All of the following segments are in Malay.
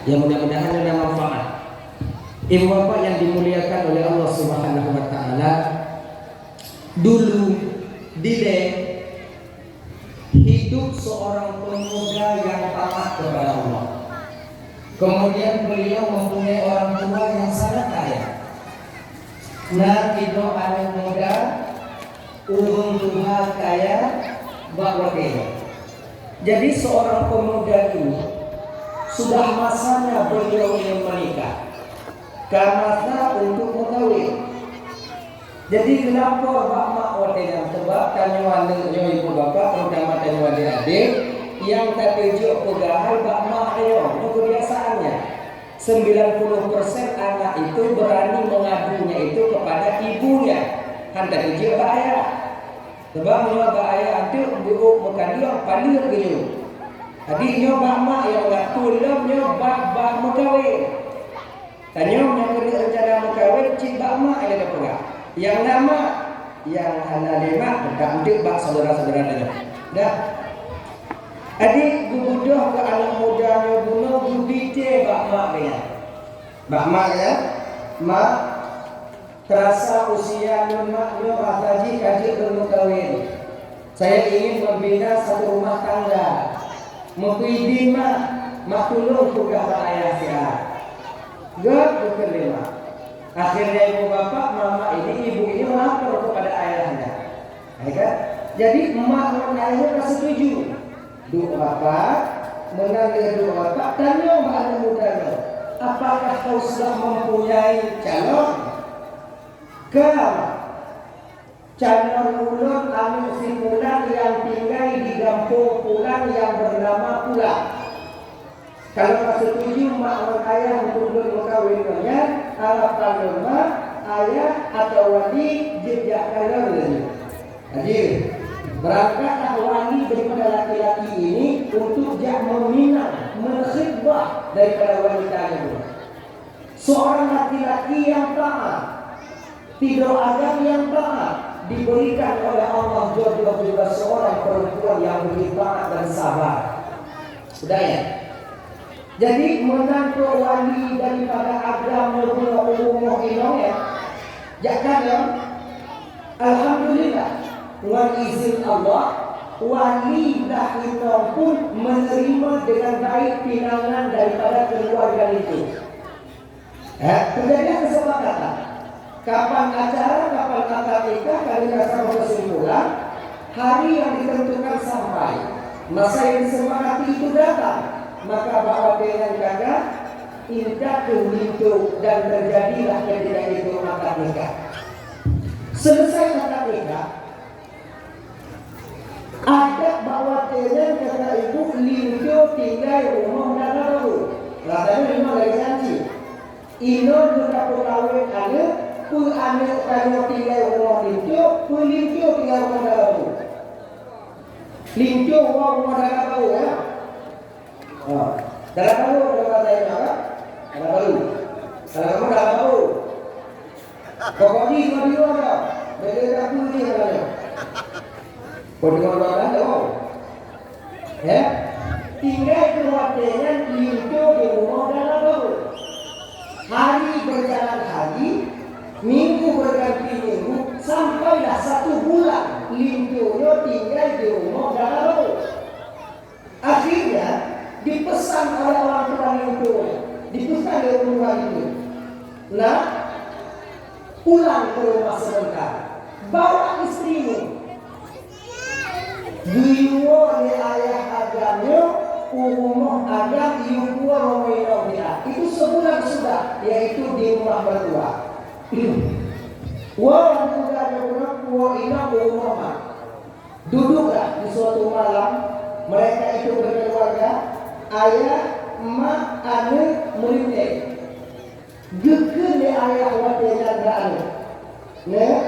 Yang mudah-mudahan ada manfaat. Ibu bapak yang dimuliakan oleh Allah Subhanahu wa taala, dulu Dide hidup seorang pemuda yang taat kepada Allah. Kemudian beliau mempunyai orang tua yang sangat kaya. Nah, itu anak muda urung tua kaya bawa dia. Jadi seorang pemuda ini sudah masanya beliau ingin menikah, karena untuk mengkawin. Jadi kenapa bapak wadah sebab tanyuan dengan ibu bapak, terutama tanyuan adik yang tertuju pegahal bapak ayo, kebiasaannya 90% anak itu berani mengadunya itu kepada ibunya. Hendak tuju bahaya. Sebab menyoba ayah itu diuk bukan dia paling gitu. Jadi nyoba mak yang enggak tulam nyoba bak mengkawin. Tanya yang kena rencana mengkawin cik bak mak ada apa? Yang nama yang hana lima tak untuk bak saudara-saudara dia. Dah. Adik gubudoh ke anak mudanya bunuh gubite bak mak dia. Bak mak ya. Mak terasa usia mak ataji kaji belum kawin. Saya ingin membina satu rumah tangga. Mengkuidi mak tolong juga ayah saya. Gak berkelima. Akhirnya ibu bapak, mama ini, ibu ini melapor kepada ayahnya. Kan? Jadi emak dan ayahnya tak setuju. Dua bapak, mengambil dua bapak, tanya anak mudanya, apakah kau sudah mempunyai calon? Calon ulun anu simpulan yang tinggal di kampung pulang yang bernama Pulang. Kalau tak setuju mak dan ayah untuk berkawinannya, harapan mak ayah atau wali jejak kanan. Jadi berangkatlah wali daripada laki-laki ini untuk jak meminang, menkhidbah daripada wanita itu. Seorang laki-laki yang taat, tidak ada yang taat, diberikan oleh Allah jodoh juga seorang perempuan yang begitu taat dan sabar. Sudah ya? Jadi menantu wali daripada agama umum ini ya, jangan ya. Alhamdulillah, dengan izin Allah, wali dah itu pun menerima dengan baik pinangan daripada keluarga itu. Terjadi kesepakatan. Kapan acara, kapan akad nikah, kami rasa kesimpulan, hari yang ditentukan sampai masa yang disepakati itu datang. Maka bawa dengan kakak indah itu dan terjadilah ketika itu akad nikah. Selesai akad nikah, ada bawa dengan kakak itu lintu tinggal rumah dan baru. Rasanya memang lagi janji. Ino juga pegawai ada, pun anak kalau tinggal rumah lintu tinggal rumah dan baru. Lintu rumah dan baru ya. Dalam baru ada kata yang apa? Dalam baru. Dalam kamu dalam baru. Pokoknya semua di luar dah. Beda aku ni katanya. Kau dengar orang dah. Ya. Tinggal keluarganya lintu di rumah dalam baru. Hari berjalan hari, minggu berganti minggu, sampailah 1 bulan lintunya tinggal di rumah dalam baru. Akhirnya dipesan oleh orang tua itu, dipesan oleh rumah itu. Nah, pulang ke rumah sebentar, bawa istrimu. Diwo ni ayah agamnya, umum agam ibu romaino dia. Itu sebulan sudah, yaitu di rumah berdua. Wah, sudah berbulan, wah ina rumah. Duduklah di suatu malam, mereka itu berkeluarga. Ayah, emak, anak, merintih. Geke ni ayah watinya berani. Nah,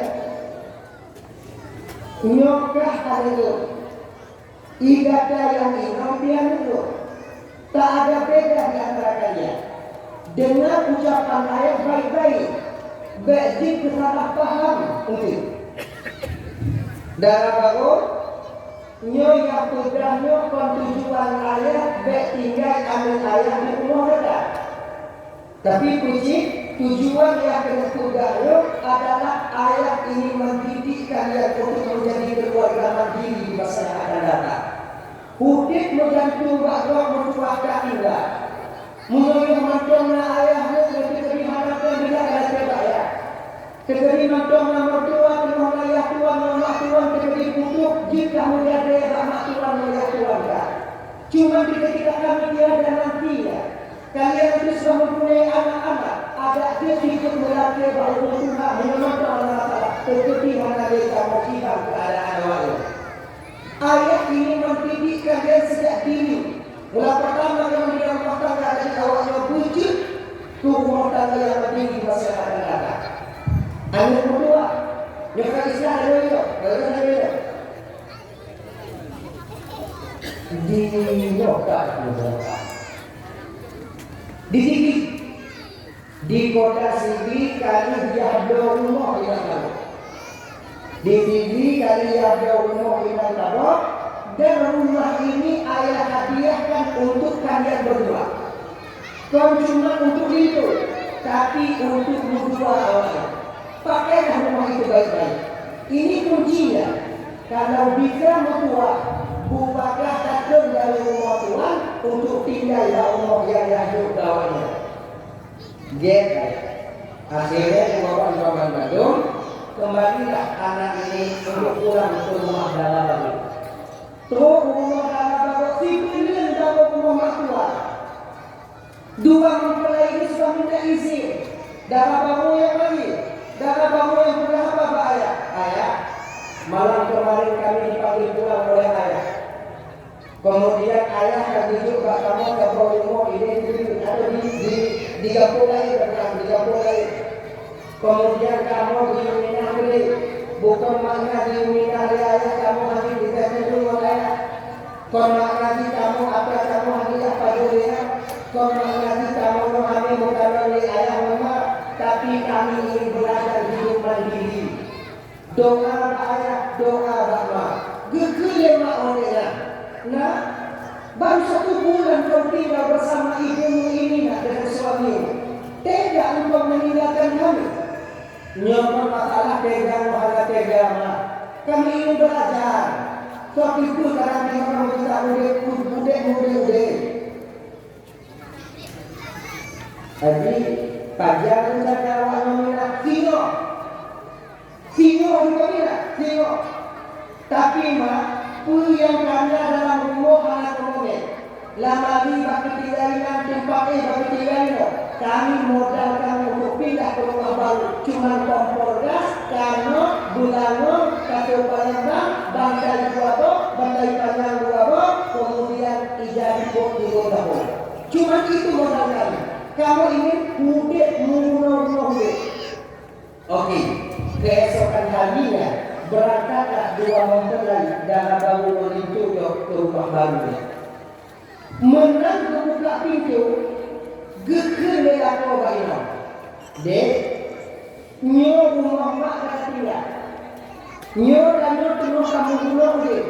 nyokah ada itu. Ibadah yang inampian itu. Tak ada beda di antara kalian. Dengan ucapan ayah baik-baik. Bagi kesalahpaham untuk. Dalam baru, nyo yang tudahnya tujuan ayah baik tinggal anak ayah di rumah mereka. Tapi tujuan yang kena tugayo adalah ayat ini mendidik kalian untuk menjadi keluarga mandiri di masa yang akan datang. Hudik menjantung bakal mencuahkan indah. Menurut mantongna ayahnya ketika diharapkan bila ada kebaya. Ketika mantongna mertua keluar ayah tuan mama tuan ketika diputuk jika muda dia anak tuan ayah tuan kan. Cuma ketika kami tiada nantinya. Kalian itu sudah mempunyai anak-anak. Ada dia hidup melatih bahawa Tuhan menyemangkan Allah. Tetapi mana mereka menghilang keadaan awalnya. Ayat ini mendidik kalian sejak dini. Mula pertama yang di dalam rumah tangga dari awalnya wujud tu rumah tangga yang berdiri di masa yang akan datang. Ayat kedua, yang kata Islam ada itu, ada itu. Di lokal, dididik di kota sini kali dia ada rumah yang tahu. Dididik kali dia ada rumah yang tahu. Dan rumah ini ayah hadiahkan untuk kalian berdua. Bukan cuma untuk itu, tapi untuk berdua awalnya. Pakailah rumah itu baik-baik. Ini kuncinya. Kalau bisa mertua, bukalah takut dari rumah Tuhan untuk tinggal di rumah yang hidup bawahnya. Gitu. Akhirnya Bapak Ibu Badung, kembalilah anak ini untuk pulang ke rumah dalam lagi. Terus rumah dalam bagus sipilin dalam rumah mertua. Dua mempelai ini sudah minta izin. Dalam bangun yang lagi, dalam bangun yang berapa ayah? Ayah, malam kemarin kami dipanggil pulang oleh ayah. Kemudian ayah kami juga kamu ke rumah ini atau di kampung lain, di kampung lain. Kemudian kamu di Minang ini. Bukan makna di minah ayah kamu nanti dikasih dulu ayah. Kalau nanti kamu apa kamu nanti apa dulu ya? Kalau nanti kamu memahami bukan oleh ayah mama, tapi kami ingin belajar hidup mandiri. Doa ayah, doa bapa. Gegel mak olehnya. Nah, baru 1 bulan kau tinggal bersama ibumu ini nak dengan suamimu. Tidak untuk meninggalkan kami. Nyamper masalah pegang masalah pegang. Kami ingin belajar. Sebab itu kadang kita kita muda. Jadi pelajaran saya awak meminat singo juga minat singo. Tapi mak yang karena dalam rumah anak kemudian lama di bagi tinggalan tempat bagi tinggalan. Kami modal kami untuk pindah ke rumah baru. Cuma kompor gas, karena bulano, kaca Palembang, bandai panjang 2 kemudian ijazah di dapur. Cuma itu modal kami. Kamu ingin mudik mudik. Oke, keesokan harinya berangkatlah 2 mempelai dalam baru menuju ke rumah baru. Menang membuka pintu. Gekir dia kau bayar. Dek, nyo rumah mak kata tidak. Nyo dan nyo terus kamu dulu dek.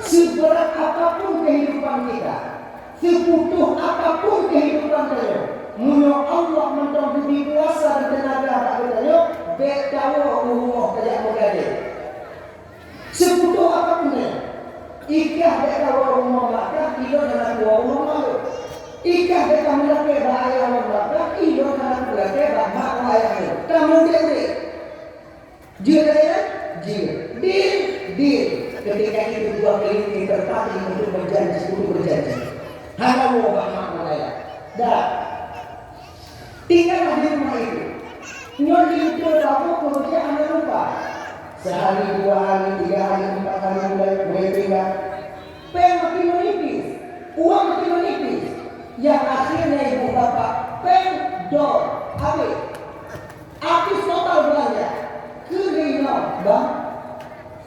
Seberat apapun kehidupan kita, seputuh apapun kehidupan kita, munyo Allah mentambah kuasa dan tenaga tak kita. Dek tahu rumah kerja muda dek. Seputuh apapun dek. Ikah dek tahu rumah mak kita dengan rumah malu. Ika kita melakukan bahaya membaca, iyo karena melakukan bahaya ayahnya. Kamu dia, deal. Ketika itu 2 kali terpati untuk berjanji, Hanya mau bahaya ayah. Dah, tinggallah di rumah itu. Nyon itu kamu kemudian anda lupa. Sehari, 2 hari, 3 hari, 4 hari mulai pindah. Makin menipis, uang makin menipis. Yang akhirnya ibu bapak pendor habis total belanja kelima bang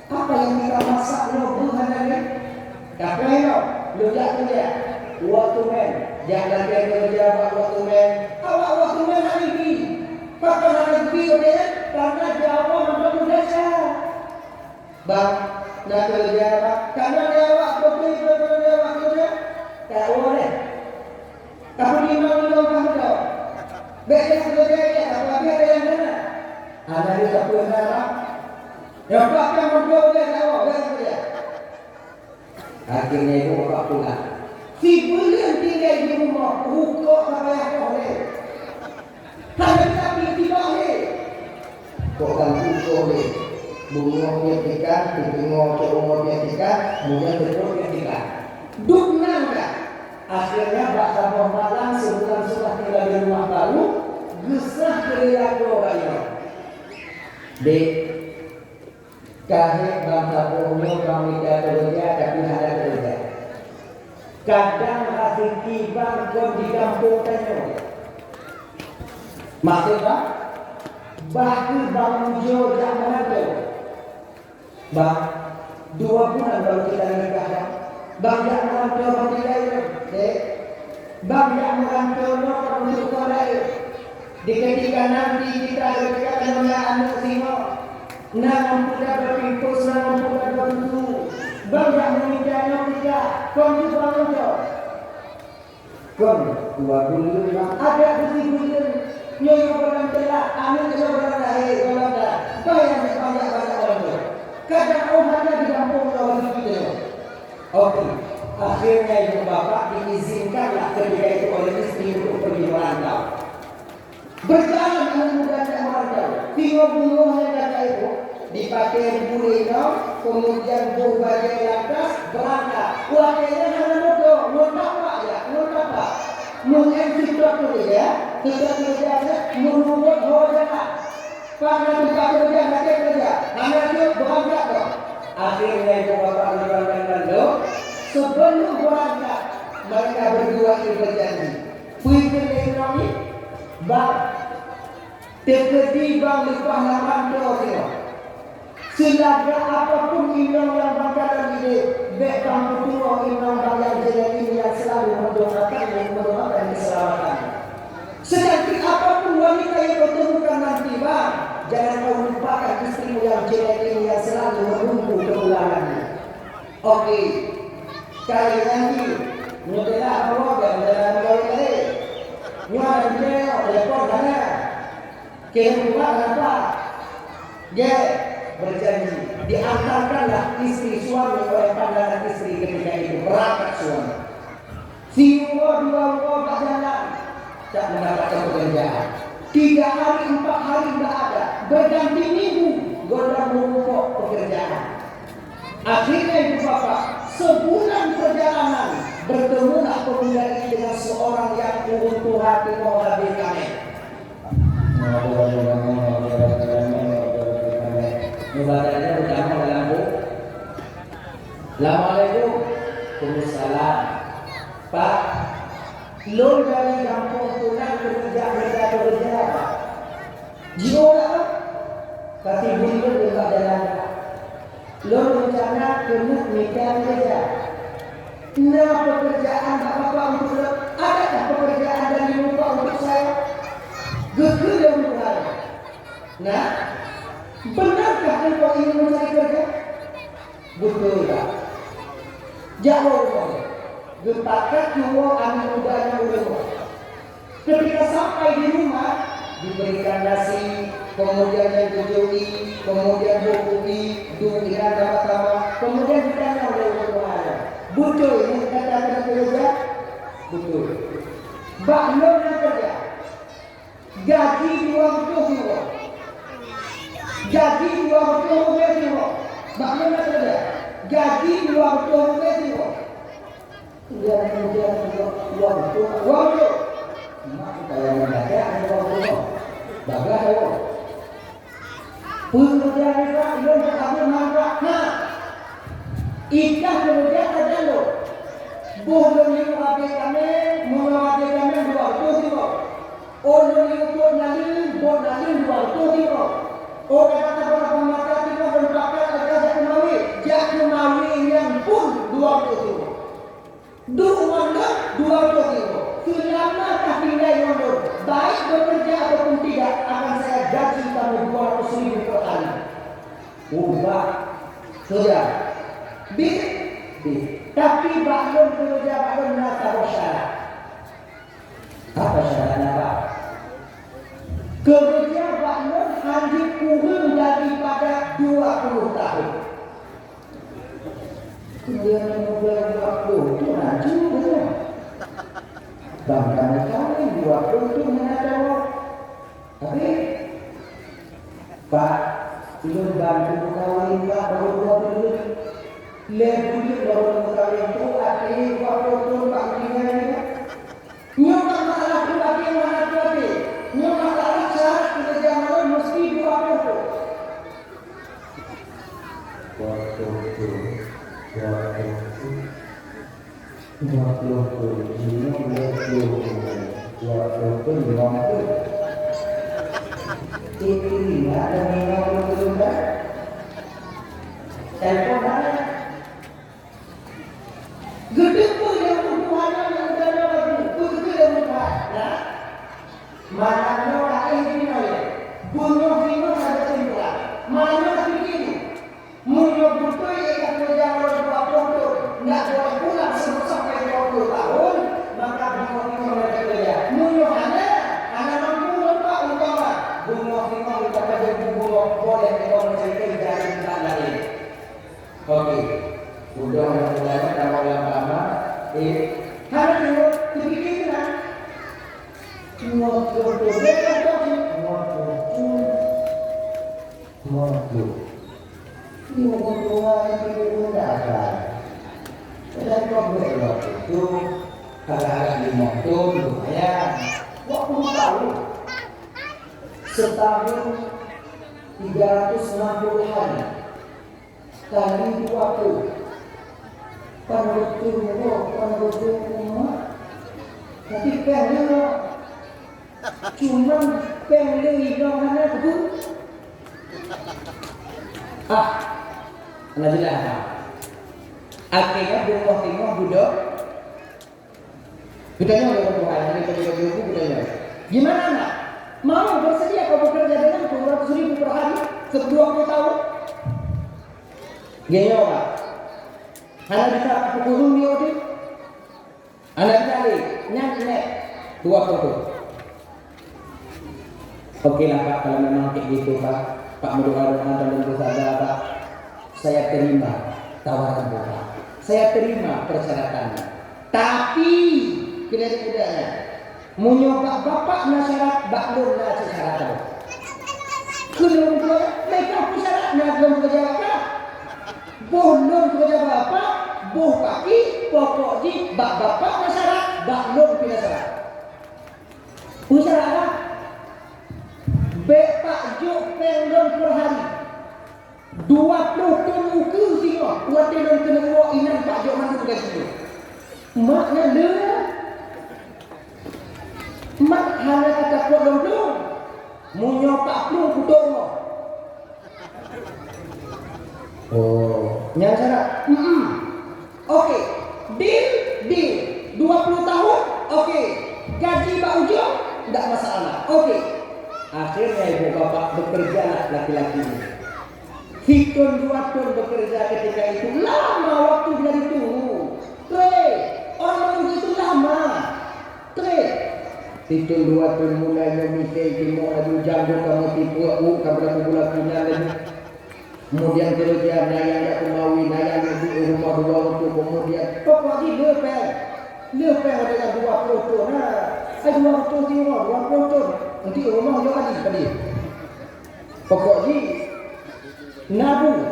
apa yang kita masak lo bukan lagi tapi lo jatuh dia waktu men jangan kerja waktu men awak waktu men hari ini pakai hari ini karena Jawa menjadi desa bang nak kerja karena Jawa betul tak boleh. Tapi di mana kamu tahu? Ada satu negara yang bahkan berdua dia. Akhirnya ibu bapak pulang. Si bulan tinggal di rumah, hukum apa yang boleh. Hanya tapi tidak boleh. Kok kan hukum boleh. Bunganya tiga, bunganya ke umurnya tiga, kemudian berikutnya tiga. Duknan kan? Akhirnya bakal pembalang sebulan sudah tinggal di rumah baru, gesah kerja keluarga. Dek, kahit bangsa punya kami kerja tapi ada kerja. Kadang hati tiba kau di kampung tanya. Maksudnya, bahkan bangun jauh jangan ada. Bang, 2 bulan baru kita nikah. Bang jak merantau bagi lain, dek. Bang jak merantau orang untuk orang lain. Di ketika nanti kita dekat dengan anak sino, nak muda berpimpus, nak muda berbentuk. Bang jak meninggalnya kita, kau juga menjauh. Kau 2 bulan, ada bulan. Nyonya orang telah, anak juga orang lahir, orang dah. Bayar banyak orang tu. Kadang orang di kampung orang kita. Oke, akhirnya ibu bapak diizinkanlah ketika itu oleh istri untuk pergi merantau. Berjalan dengan mudahnya merantau. Tengok yang kata itu dipakai bulino, kemudian berbaju lantas berangkat. Wakilnya hanya motor, apa ya, apa. Mungkin sudah tu ya, sudah kerjanya menurut hoja. Karena buka kerja, nanti kerja, hanya itu berangkat dong. Akhirnya ibu bapak berangkat dong. Sebelum berangkat, mereka berdua itu berjanji. Puisi ekonomi, bang, terjadi bang lupa laman doa. Selagi apapun imam yang bangkalan ini, bekam kedua imam bang yang jelek ini yang selalu mendoakan keselamatan. Sedangkan apapun wanita yang kau temukan nanti bang, jangan kau lupakan istrimu yang jelek ini yang selalu menunggu kepulangannya. Oke, kali nanti mudalah Allah dan dalam kau ini, nyuara dia telepon mana? Kehidupan apa? Dia berjanji diantarkanlah istri suami oleh pandangan istri ketika itu berangkat suami. Si dua tak jalan, tak mendapatkan pekerjaan. 3 hari 4 hari tidak ada, berganti minggu godang menumpuk pekerjaan. Akhirnya ibu bapak sebulan perjalanan bertemulah pemuda ini dengan seorang yang untuk hati menghabiskannya. Ibadahnya pertama dalam buku. Assalamualaikum. Waalaikumsalam. Pak, lo dari kampung pulang bekerja apa? Jiwa apa? Kati bulu juga jalan. Lo rencana kemuk nikah kerja. Nah pekerjaan apa untuk lo? Adakah pekerjaan dari lupa untuk saya? Gegel yang benar. Nah, benarkah engkau ingin mencari kerja? Betul tak? Jawab boleh. Gempakan dua anak mudanya ulama. Ketika sampai di rumah, diberikan nasi, kemudian yang dijui, kemudian bukui, dunia sama-sama, kemudian ditanya oleh ulama. Betul ini kata-kata kerja? Betul. Baklon yang kerja. Gaji 2 ribu. Gaji 2 ribu. Bagaimana saja? Gaji 2 ribu. Kemudian 2 ribu. Mak kalau mendadak ada 2 ribu. Bagus ya. Pekerjaan itu belum terkabul mangkrak. Nah, ikan kemudian ada lo. Boleh dipakai kami, mengawasi kami 2 ribu. Orang itu nanti buat nanti 2 ribu. Orang kata orang pemata kita berpakai agar jak kemawi yang pun 2 ribu. Dua 2 ribu. Selama tak pindah mundur, baik bekerja ataupun tidak, akan saya gaji kamu 200 ribu per hari. Ubah, sudah. Tapi baklon kerja baklon merasa bersyarat. Apa syaratnya Pak? Kerja baklon hari Bangkang kawin 20 mengajar. Tapi Pak, belum bantu kawin Pak, baru 20. Lebih baru kawin itu artinya 20 Pak tinggalnya. Nyokap masalah pribadi yang mana pribadi. Nyokap masalah syarat kita jangan mesti 20. Oke, udah mulai kalau lama-lama, harus dipikirin. Setahun 360 hari kali 20 panutul umat. Tapi pengen cuma pengen hidungannya itu anak jelas akhirnya buah budok budanya udah Tuhan ini bagi-bagi budanya gimana anak? Mau bersedia kau bekerja dengan 200.000 per hari 20 tahun? Gaya Pak, anak bisa pukul dia udah, anak kali nyanyi 20. Oke lah Pak, kalau memang kayak gitu Pak mendoa dan bersabar Pak, saya terima tawaran Bapak, saya terima persyaratannya. Tapi tidak-tidaknya menyoba Bapak nasyarat baklur na syarat. Kelum mereka syarat na belum kerja Bapak. Belum kerja Bapak, boh kaki pokok di Bapak nasyarat baklur tidak syarat. Usaha Pak Juk pengen per hari 20 ton muka singo 2 ton kena bawa inang Pak Juk mana tugas itu maknya le mak hanya kata kodong dong munyo Pak Plung kudong nyari syarat oke deal 20 tahun oke gaji Pak Ujung tidak masalah oke. Akhirnya ibu bapak bekerja laki-laki ini. Hitung 2 tahun bekerja ketika itu lama waktu dia ditunggu. Orang menunggu itu lama. Hitung 2 tahun mulai memikir mau adu jago kamu tipu kamu bulan punya lagi. Kemudian kerja naya yang kemauin naya yang di rumah 2 waktu kemudian pokoknya lepas dengan 20 tahun. Saya 20 tahun. Nanti rumah juga tadi. Pokoknya nabung.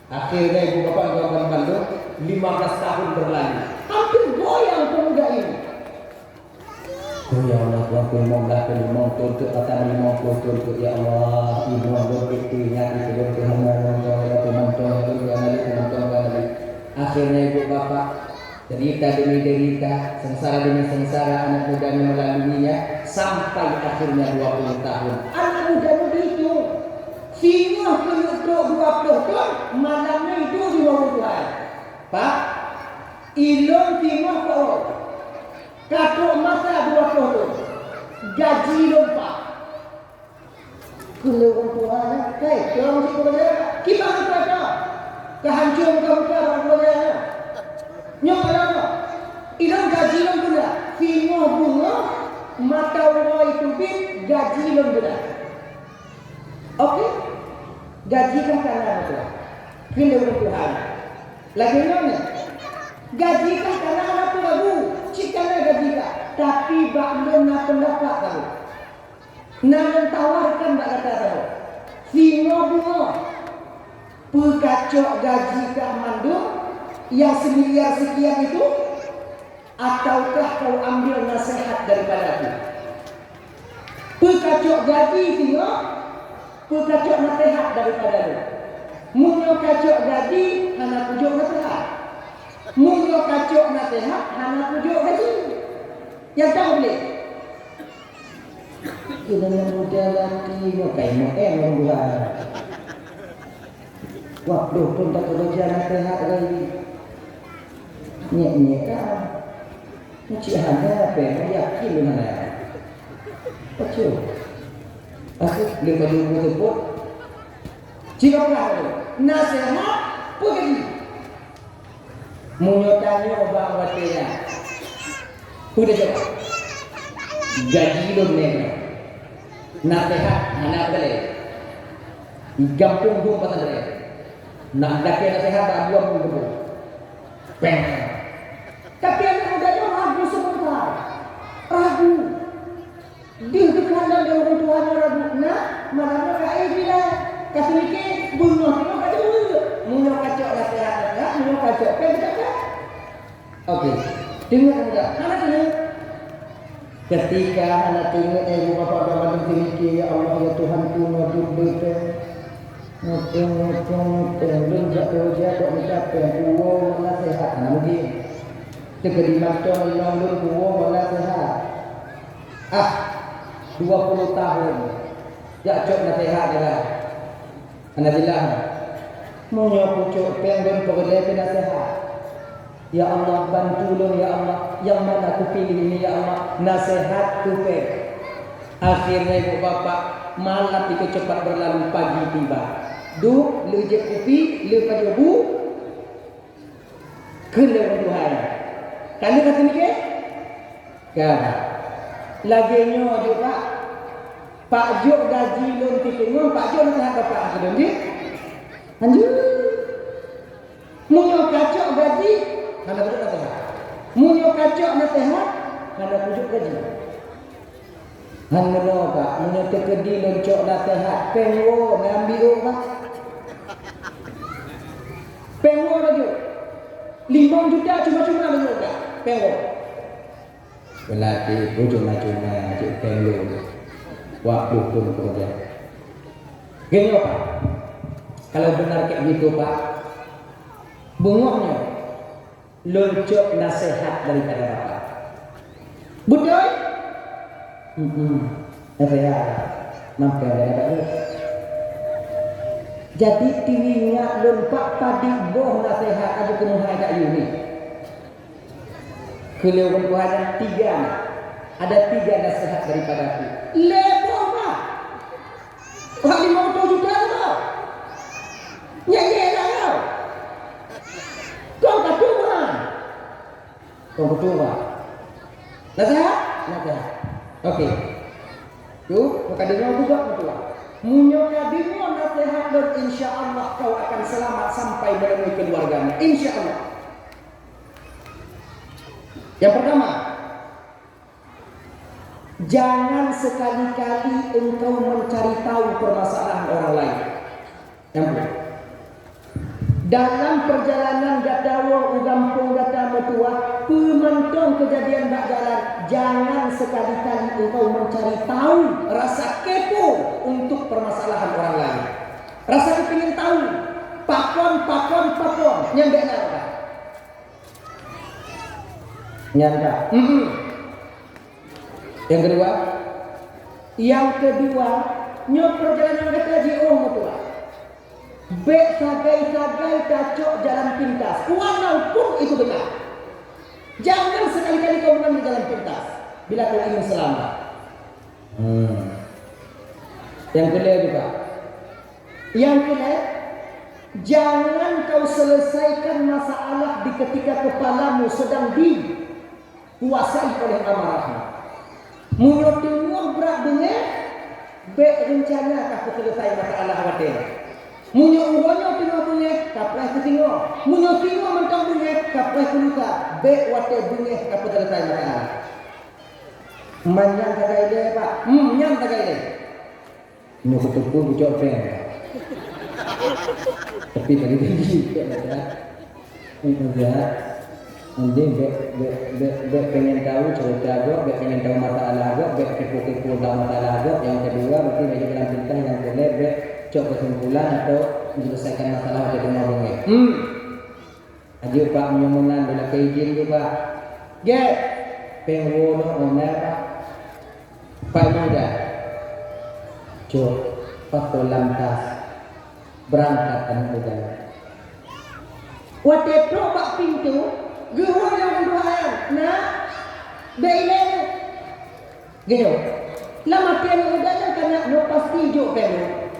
Akhirnya ibu bapak gagal bantu 15 tahun berlalu. Hampir goyang pemuda ini. Ya Allah, Tuhan moga penonton ke atas 50 turut ya Allah. Ibu Allah itu ingat itu Tuhan penonton. Akhirnya ibu bapak derita demi derita, sengsara demi sengsara, anak mudanya melaluinya sampai akhirnya 20 tahun. Anak mudanya begitu, singoh keluk 20 tahun, malamnya itu di bawah Tuhan. Pak, ilong singoh kau, katuk masa 20 tahun, gaji ilong Pak. Keluk Tuhan, kau mesti kerja, kita kerja, kehancur kamu kerja. Nyok apa? Ilang gaji lang gula. Singo bunga, mata orang itu bit gaji lang gula. Oke? Gaji kan karena apa? Kilo Tuhan. Lagi mana? Gaji kan karena anak tu lagu. Cikana gaji kan. tapi baklon nak pendapat tahu. Nak tawarkan bak kata tahu. Singo bunga pekacok gaji Kak Mandum yang semiliar sekian itu, ataukah kau ambil nasihat daripada aku? Pekacok gaji singo, pekacok nasihat daripada aku. Munyo kacok gaji, hana pujuk nasihat. Munyo kacok nasihat, hana pujuk gaji. Yang tahu boleh? Kita nak muda lagi, makai orang buat. Waktu pun tak kerja nasihat lagi. Nyek-nyek kan. Cik hana apa yang yakin dengan saya. Pacul. Aku dia baju tersebut. Jika pernah nasihat pergi. Munyotanya obang watenya. Sudah jawab. Gaji belum nega. Nasihat anak boleh. Gampung dua pasal dia. Nak dapat nasihat tak buat pun. Peng. Tapi anak mudanya ragu sebentar. Ragu. Dia kekerangan dia orang tuanya ragu. Nah, mana kaya bila kasih mikir bunuh kita kat dulu. Munyok kacok nasihat tak? Munyok kacok peng tak? Okey. Dengar muda. Mana dengar? Ketika anak tengok ibu bapa dalam mikir, ya Allah ya Tuhanku wajib beta. Ngotong lunjak kerja kok mencapai uang nasihat anak mungkin. Tegadi macam lulur uang nasihat. 20 tahun. Ya cok nasihat dah. Anak bilang, mau pucuk peng dan pergi nasihat. Ya Allah bantulah ya Allah, yang mana aku pilih ini ya Allah, nasihat tu peng. Akhirnya ibu bapa malam itu cepat berlalu, pagi tiba. Duk lejek kopi, lepas bu, kena Tuhan. Kalau kata ni ke? Kan? Laginya juga Pak Jok gaji lon tengok, Pak Jok nasihat bapak aku dong dia. Anjur. Munyo kacok gaji, mana betul nasihat. Munyo kacok nasihat, mana pujuk gaji. Hanya Pak, munyo tekedi loncok nasihat, pengwo ngambil Pak. Pengwo lagi. 5 juta cuma-cuma lagi Pak. Pengwo. Belati cuma-cuma cik pengwo. Waktu pun kemudian. Gini Pak. Kalau benar kayak gitu Pak, bungoknya loncok nasihat daripada Bapak. Betul? Nasihat. Mampu ada jadi tirinya lompat padi boh nasihat ada kemuhai kat Yuni. Kelewat Tuhan 3. Ada 3 nasihat daripada aku. Lebih Pak. Orang 50 juta tau. Nyanyi lah kau. Kau ketua. Kau ketua. Nasihat? Nasihat. Okey. Tu, maka dengar juga ketua. Munyonya dengar nasihat dan insya-Allah kau akan selamat sampai menemui keluarganya. Insya-Allah. Yang pertama, jangan sekali-kali engkau mencari tahu permasalahan orang lain. Yang kedua, dalam perjalanan gadawa ugampung gata metua, pemantong kejadian bak jalan, jangan sekali-kali engkau mencari tahu, rasa kepo untuk permasalahan orang lain. Rasa kepingin tahu, pakon, nyandek nak. Nyanda. Yang kedua, nyok perjalanan kata JO metua. Bek sagai-sagai kacok jalan pintas. Walaupun itu benar. Jangan sekali-kali kau mengambil jalan pintas bila kau ingin selamat. Yang kedua juga. Yang kedua, jangan kau selesaikan masalah di ketika kepalamu sedang dikuasai oleh amarahmu. Mulut tengok berat dengan bek rencana kau selesai masalah khawatir. Munyo uronyo tengok bunyi, kaplah ketengok. Munyo tengok mentang bunyi, kaplah keluka. Bek wate bunyi, kaplah selesai masalah. Manyan tagay le pak. Nyam tagay le. Nyo kutuku bucok pen. Tapi tadi dia ada. Ini dia. Nanti be pengen tahu cerita agak, be pengen tahu masalah agak, be kepo-kepo dalam masalah agak. Yang kedua mungkin bagi dalam cerita yang kedua be cok kesimpulan atau menyelesaikan masalah ada dengan orangnya. Aja pak menyomongan bila keijin tu pak. Get pengono owner pak muda. Cok pakto lantas berangkat anak muda. Waktu pak pintu. Gua yang berdoa, nah, baiklah. Gino, lama piano udah kan karena lo pasti jo piano.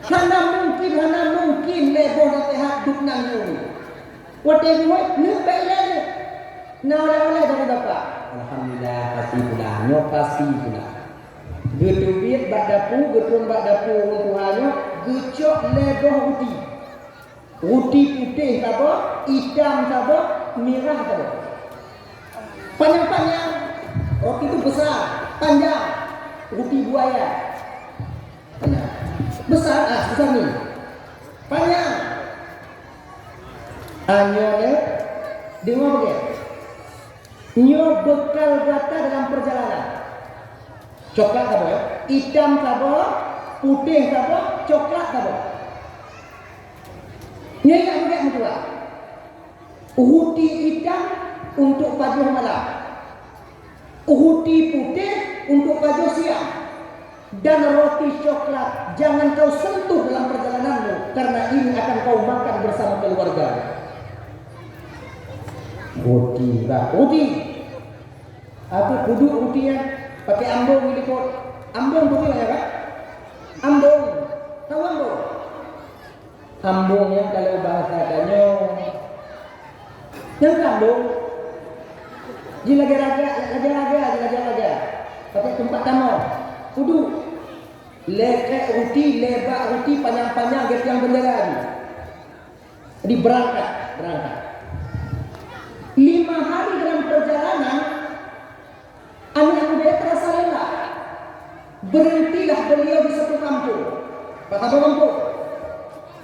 Hana mungkin lebo nanti haduk nang yo. Waktu gua nu baiklah. Nah oleh dari bapak. Alhamdulillah pasti pula. Gedubit badapu, gedung badapu Tuhannya, gecok lebo uti. Uti putih apa? Hitam apa? Merah apa? Panjang-panjang. Roti itu besar, panjang. Roti buaya. Panjang. Besar, besar ni. Panjang. Anyonya dengar dia. Nyo bekal data dalam perjalanan. Coklat apa? Hitam apa? Putih apa? Coklat apa? Nyo yang agak mutua. Roti hitam untuk pagi malam, roti putih untuk pagi siang, dan roti coklat jangan kau sentuh dalam perjalananmu karena ini akan kau makan bersama keluarga. Roti, apa duduk rotinya pakai ambung ini kok, ambung betul ya kan? Ambung, tahu ambung? Ambungnya kalau bahasa Danyo yang kandung jilaga-laga pakai tempat tamu kudu lekek roti lebak roti panjang-panjang get yang bendera jadi berangkat 5 hari dalam perjalanan anak muda terasa lelah berhentilah beliau di satu kampung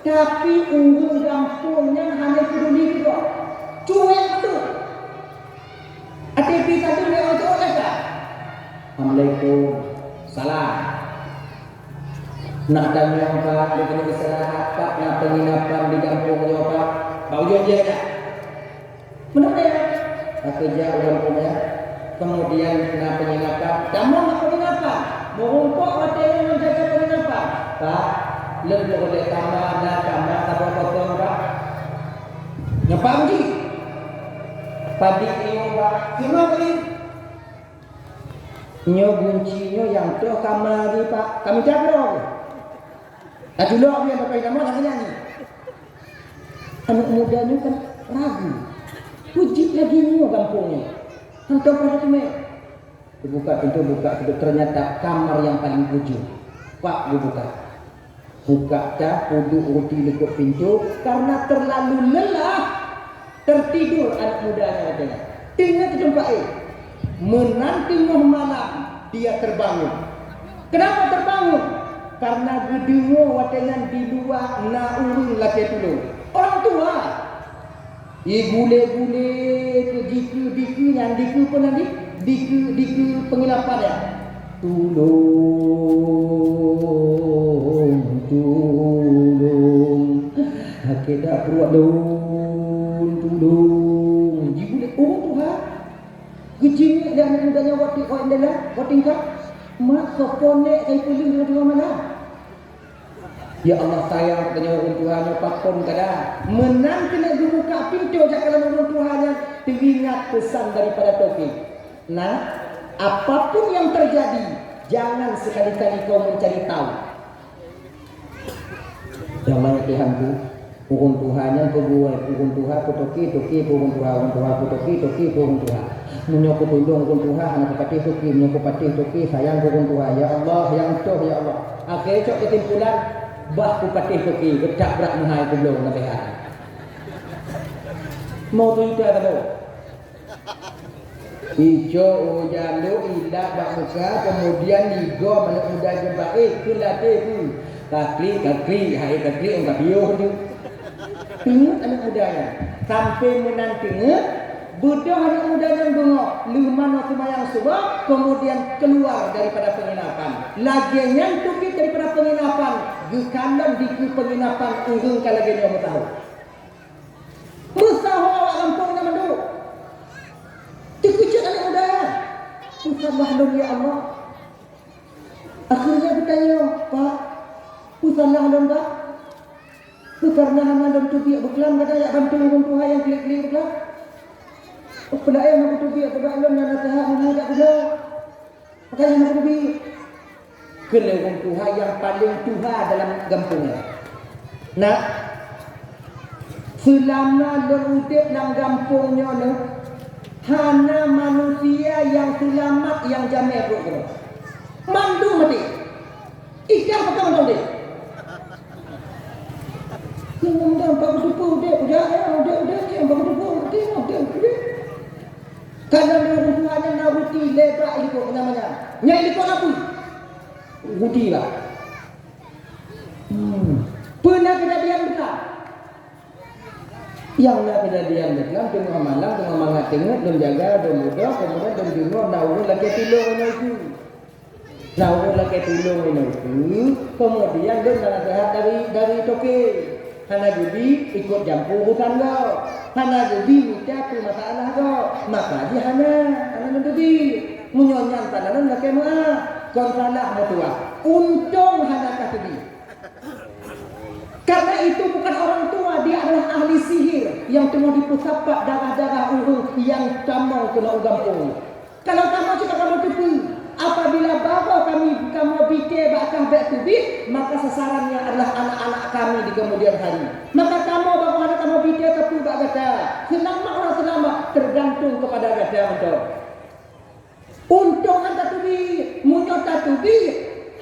tapi ujung kampungnya hanya peduli juga cuek tu. ATP satu dia orang cuek tak? Assalamualaikum. Salam. Nak tanya apa? Dia kena istirahat pak. Nak penginapan di kampungnya pak. Bau je tak? Benar ya? Kerja orang punya. Kemudian nak penginapan. Kamu nak penginapan? Merumpuk hotel yang menjaga penginapan. Pak, lebih boleh tambah apa-apa pak? Nyapa uji. Padi iyo pak, kima beri? Nyo guncinya yang tu kamar ni pak, kami jaga. Adulah biar pakai nama nyanyi. Anak mudanya kan ragu, wujud lagi nyo kampungnya. Hantar pada tu mek. Buka pintu ternyata kamar yang paling ujung. Pak buka dah, duduk roti lekuk pintu karena terlalu lelah. Tertidur anak mudanya katanya. Tinggal di tempat menanti malam dia terbangun. Kenapa terbangun? Karena gedungo watengan di luar na urung laki tulu. Orang tua. Gule-gule ke diku yang diku pun nanti diku penginapan ya. Tolong. Kita buat tolong jibulet Tuhan gejing dan mudanya wati adalah watingkat mak soponek saya pilih dengan Tuhan mana ya Allah sayang dengan Tuhan pakon kada menang kena buka pintu aja kalau Tuhan yang teringat pesan daripada Taufiq. Nah apapun yang terjadi jangan sekali-kali kau mencari tahu yang mana Tuhanku. Pukul Tuhannya berbuat, pukul Tuhan kutoki, pukul Tuhan kutoki, pukul Tuhan. Menyokok tundung pukul Tuhan, anak patih toki, menyokok patih toki, sayang pukul Tuhan. Ya Allah, yang tuh ya Allah. Akhirnya cok kesimpulan, bah ku patih toki, gedak berat mahal belum nabi hari. Mau tu itu ada Ijo ujalo ilak bak muka kemudian ligo anak muda jembaik kelate tu kakli hai kakli enggak bio tu ingat anak mudanya sampai menanti budak anak muda yang bengok lumano semayang subuh kemudian keluar daripada penginapan lagi nyantukit daripada penginapan gekalan di penginapan urung kalau gini kamu tahu musaho awak kampungnya menduduk dikucuk anak muda Usahlah dong ya Allah akhirnya bertanya Pak Usahlah dong Pak karena hana dong tu biak berkelam kata ya bantu orang tua yang klik-klik berkelam pelak yang aku tu biak sebab Allah yang nasihat menghadap dia makanya aku tu biak kena orang tua yang paling tua dalam kampungnya nak selama berudip dalam kampungnya ni hana manusia yang selamat yang jamin berukra mandu mati ikan pertama tahu dia kemudian Pak Ketua dia yang Pak Ketua dia kadang dia orang tuanya nak ruti lebrak ikut namanya nyai ikut aku ruti lah pernah kejadian besar yang nak kejadian besar tengah malam tengah mangat tengok dan jaga dan muda kemudian dan jumlah naurun laki tulung ini itu naurun laki tulung ini itu kemudian dia nak sehat dari toke hana jadi ikut jampu hutan kau hana jadi minta tu masalah kau maka dia hana jadi menyonyang tanaman laki muah kontralah mutua untung hana kasih karena itu bukan orang tua dia adalah ahli sihir yang tengah dipusapak darah-darah urung yang kamu kena ugampung kalau kamu cakap kamu tepi apabila bapa kamu fikir bakal back to be maka sasarannya adalah anak-anak kami di kemudian hari maka kamu bapa anak kamu fikir tepi bak kata selamat orang selamat tergantung kepada kata untuk untung anda tubi munyota tubi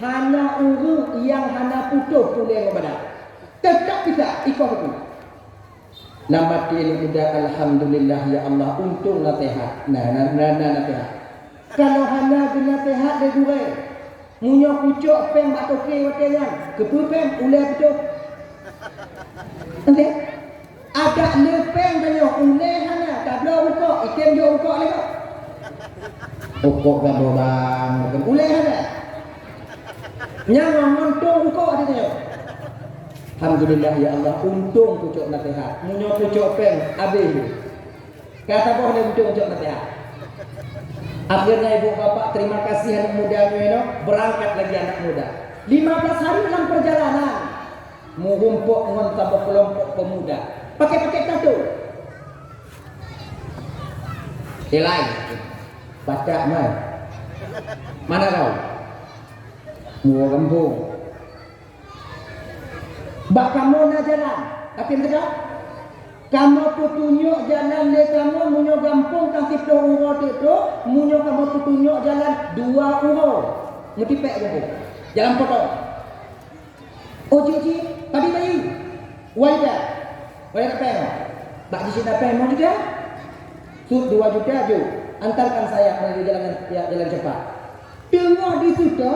hana urung yang hana putus pulih kepada tetap bisa ikut itu lambat ini udah alhamdulillah ya Allah untung nasihat nasihat kalau hana guna sehat dia juga munyo kucuk peng bak toke watelan kepupeng ulai betul nanti ada lepeng banyak ulai hana tak belum ukok ikan jo ukok lagi ukok gabo bang ulai hana nyang ngontong ukok ada tanya alhamdulillah ya Allah untung kucuk nasihat munyo kucuk peng habis kata boh dia untung kucuk nasihat. Akhirnya ibu bapak terima kasih anak muda itu berangkat lagi anak muda 15 hari dalam perjalanan mengumpuk mengontak kelompok pemuda pakai tato elai baca mana kau mau kampung bak kamu nak jalan tapi tidak kamu petunjuk jalan le kamu munyo gampung kasih tu urut itu munyo kamu petunjuk jalan 2 urut mesti pek gitu jalan potong oh cici tadi bayi wajah peng bak di sini peng mau juga sud 2 juta je antarkan saya menuju jalan cepat tengah di situ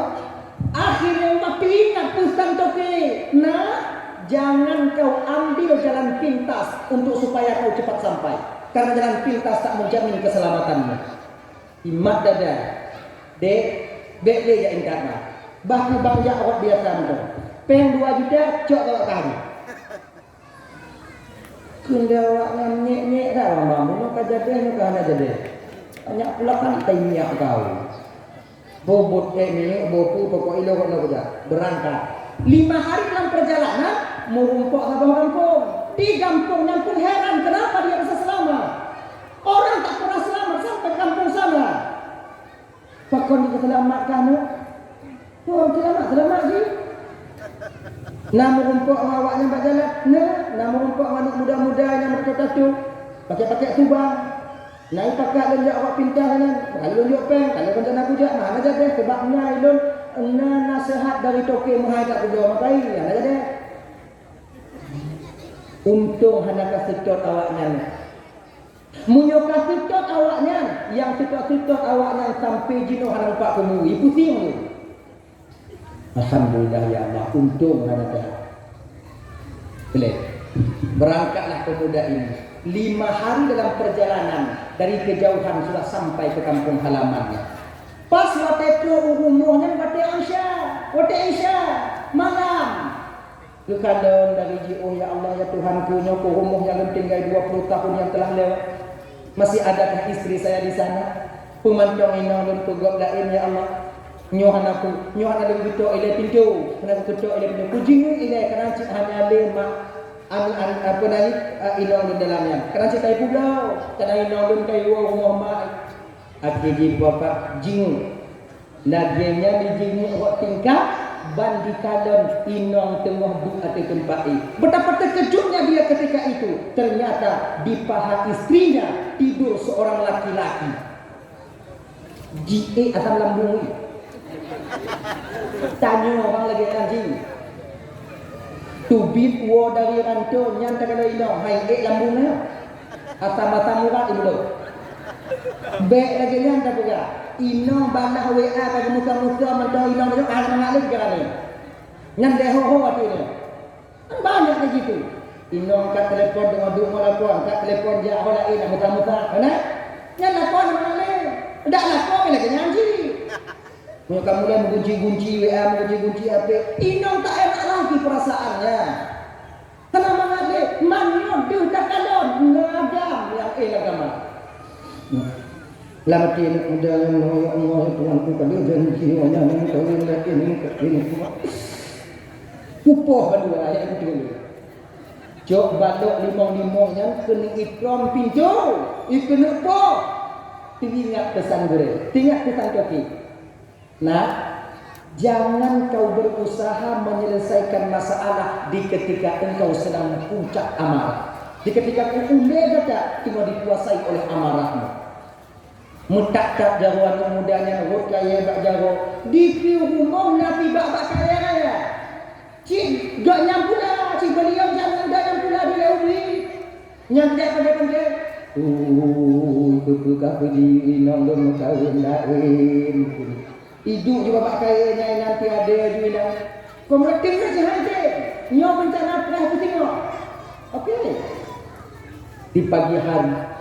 akhirnya mati ingat pesan toke nah jangan kau ambil jalan pintas untuk supaya kau cepat sampai. Karena jalan pintas tak menjamin keselamatanmu. Imat dada. Dek ya ingkatnya. Bahu bangja awak biasa itu. Peng 2 juta, cok awak kali. Kunda awak nyek-nyek dah orang mamu. Nak jadi, nak hana jadi. Banyak pula kan tanya kau. Bobot ini, bopu pokok ilo kau nak berangkat. 5 hari dalam perjalanan merumpuk sabah kampung. Di kampung yang pun heran kenapa dia bisa selamat. Orang tak pernah selamat sampai kampung sana. Pakon dia selamatkan. Oh selamat sih. Nah merumpuk awaknya berjalan. Nah merumpuk anak muda-muda yang bertatu pakai subang. Naik pakai dan awak pintar kan. Kalau tunjuk peng, kalau rencana kujak mana aja deh sebabnya ilun nasihat dari toke menghadap kedua makai ya aja deh. Untung hana kasih tot awaknya. Munyo kasih tot awaknya yang tutup-tutup awaknya sampai jino hanang pak kamu pusing tu. Alhamdulillah ya Allah, untung ada. Boleh. Berangkatlah pemuda ini. 5 hari dalam perjalanan dari kejauhan sudah sampai ke kampung halamannya. Pas waktu itu umurnya waktu Aisyah malam. Kekadon dari jiwa ya Allah ya Tuhanku nyoko umur yang tinggal 20 tahun yang telah lewat. Masih adakah istri saya di sana? Pemantong ina lun tugok lain ya Allah. Nyohan aku betul ile pintu. Kena betul ile pintu. Kujing ile kerana cik hanya le mak apa nari ina lun dalamnya. Kerana cik tai pulau. Kerana ina lun kai rumah mak. Akhirnya bapak jing. Laginya di jing awak tingkap. Ban di kalon inong tengah duduk di tempat ini. Betapa terkejutnya dia ketika itu. Ternyata di paha istrinya tidur seorang laki-laki. Ji asam lambung. Tanya orang lagi anjing. Tubit wo dari ranto nyanta kalau inong. Hai lambungnya. Asam-asam murah itu. Baik lagi nyanta juga. Inong banah WA pada muka-muka mentang inong itu ada mengalir ke ni. Ngan deho-ho tu ni. Kan banyak begitu. Inong kat telefon dengan duk telefon, kat telefon dia orang lain nak muka-muka. Kan? Ngan telefon mengalir. Dak telefon lagi nyanyi. Mau kamu dah mengunci-gunci WA, mengunci-gunci apa? Inong tak enak lagi perasaannya. Kenapa mengalir? Manyo tu tak kalon ngagam yang agama. Lama tidak muda yang ya Allah Tuhanku pada janji wanya yang kau ini pupoh berdua ayat itu. Jok balok limong-limongnya kena ikram pintu, ikena po. Ingat pesan gue, ingat pesan kaki. Nah, jangan kau berusaha menyelesaikan masalah di ketika engkau sedang puncak amarah. Di ketika kau udah tak cuma dikuasai oleh amarahmu. Mutak-tak jaruan mudanya rot kaya bak jaro di rumah nabi bak kaya raya cik gak nyampula cik beliau jangan gak nyampula di lewi nyantai pada itu kaki inong dan kawin lain hidup juga bak kayanya nanti ada juga kau meleting saja hati nyaw bencana perah tu tengok okey di pagi hari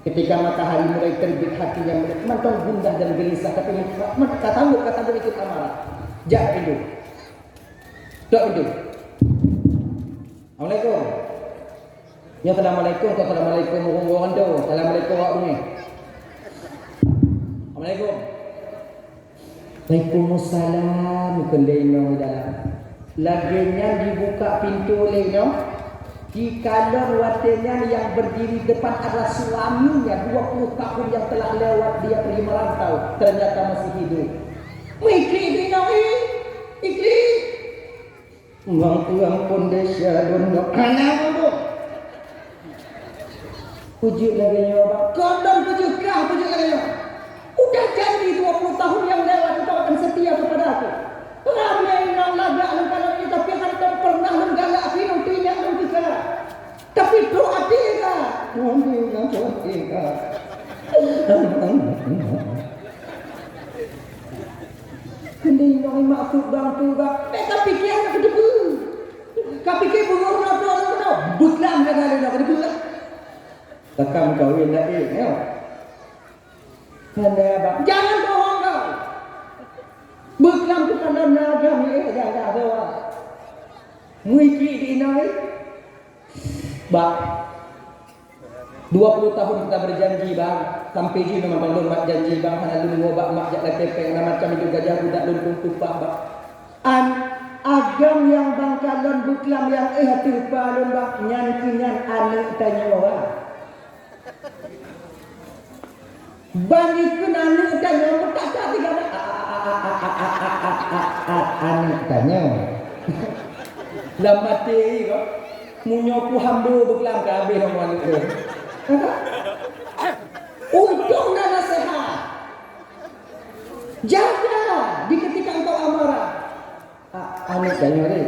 ketika matahari mulai terbit hatinya mantong gundah dan gelisah tapi kata ikut amarah. Jak hidup. Tak hidup. Assalamualaikum. Ya assalamualaikum orang tu. Assalamualaikum awak ni. Assalamualaikum. Waalaikumsalam keleno dalam. Laginya dibuka pintu leno. Di kalon watenya yang berdiri depan adalah suaminya 20 tahun yang telah lewat dia pergi merantau ternyata masih hidup. Ikli dinoi, ikli. Uang pondesya dondok anak tu. Pujuk lagi nyoba. Kodon pujuk lagi nyoba. Udah janji 20 tahun yang lewat engkau akan setia kepada aku. Ramai nang lagak nang kalau kita tapi kan pernah menggalak pinung tidak kita. Tapi doa dia. Doa dia. Kendi nang maksud bang tu bang. Mereka fikir nak debu. Kau fikir burung nak tu. Butlam kata dia nak debu. Takkan kau yang lain ya. Kanda bang. Jangan bohong kau. Bekam tu kan naga ni ada bawa. Muiki di inai. Bang. 20 tahun kita berjanji bang. Sampai ji memang belum mak janji bang. Hana lu ngobak mak jak lepek nama macam itu gajah budak luntung tumpah bang. Agam yang bang kalon buklam yang hati palun bang nyan anak tanya orang. Bang itu anak tanya tak tiga anak tanya lam mati kok munyoku hamdu beklam kabeh orang itu untung dan nasihat jaga di ketika engkau amarah anak tanya ni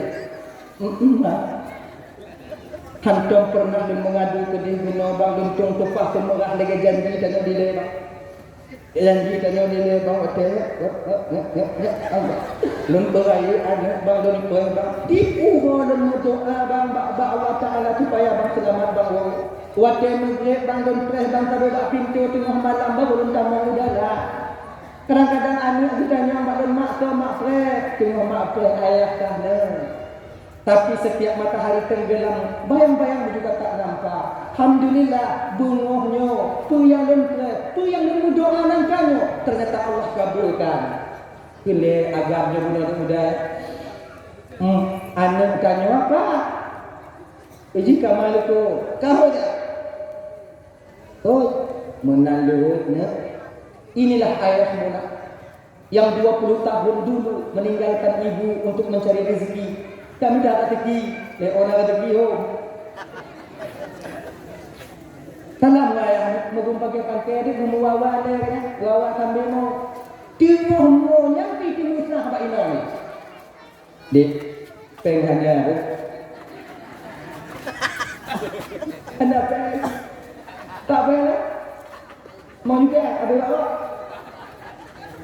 hantam pernah mengadu ke dia guna bang untung tupah kemerah lagi janji tanya di lewat Janji tanya dia bang hotel, luntur air ada bang don bang tipu bang doa bang Allah Taala supaya bang selamat bang hotel maghrib bang don press bang taruh pintu tengah malam bang belum tamu udara. Kadang-kadang anak ditanya mak don mak ke mak press tengah mak press ayah kana. Tapi setiap matahari tenggelam, bayang-bayang juga tak nampak. Alhamdulillah, bungohnya, tu yang lempre, tu yang doa nangkanyo, ternyata Allah kabulkan. Pilih agamnya mudah-mudah. Anak kanyo apa? Jika maluku, kau je. Oh, menandurnya. Inilah ayah mula yang 20 tahun dulu meninggalkan ibu untuk mencari rezeki. Kami dah rezeki, orang rezeki home. Salam lah yang mau pakai dia mau wawa dia, wawa sambil mau timur mau nyampi timur sana apa ini? Dek, pengennya aku. Kenapa? Tak boleh. Mau juga ada apa?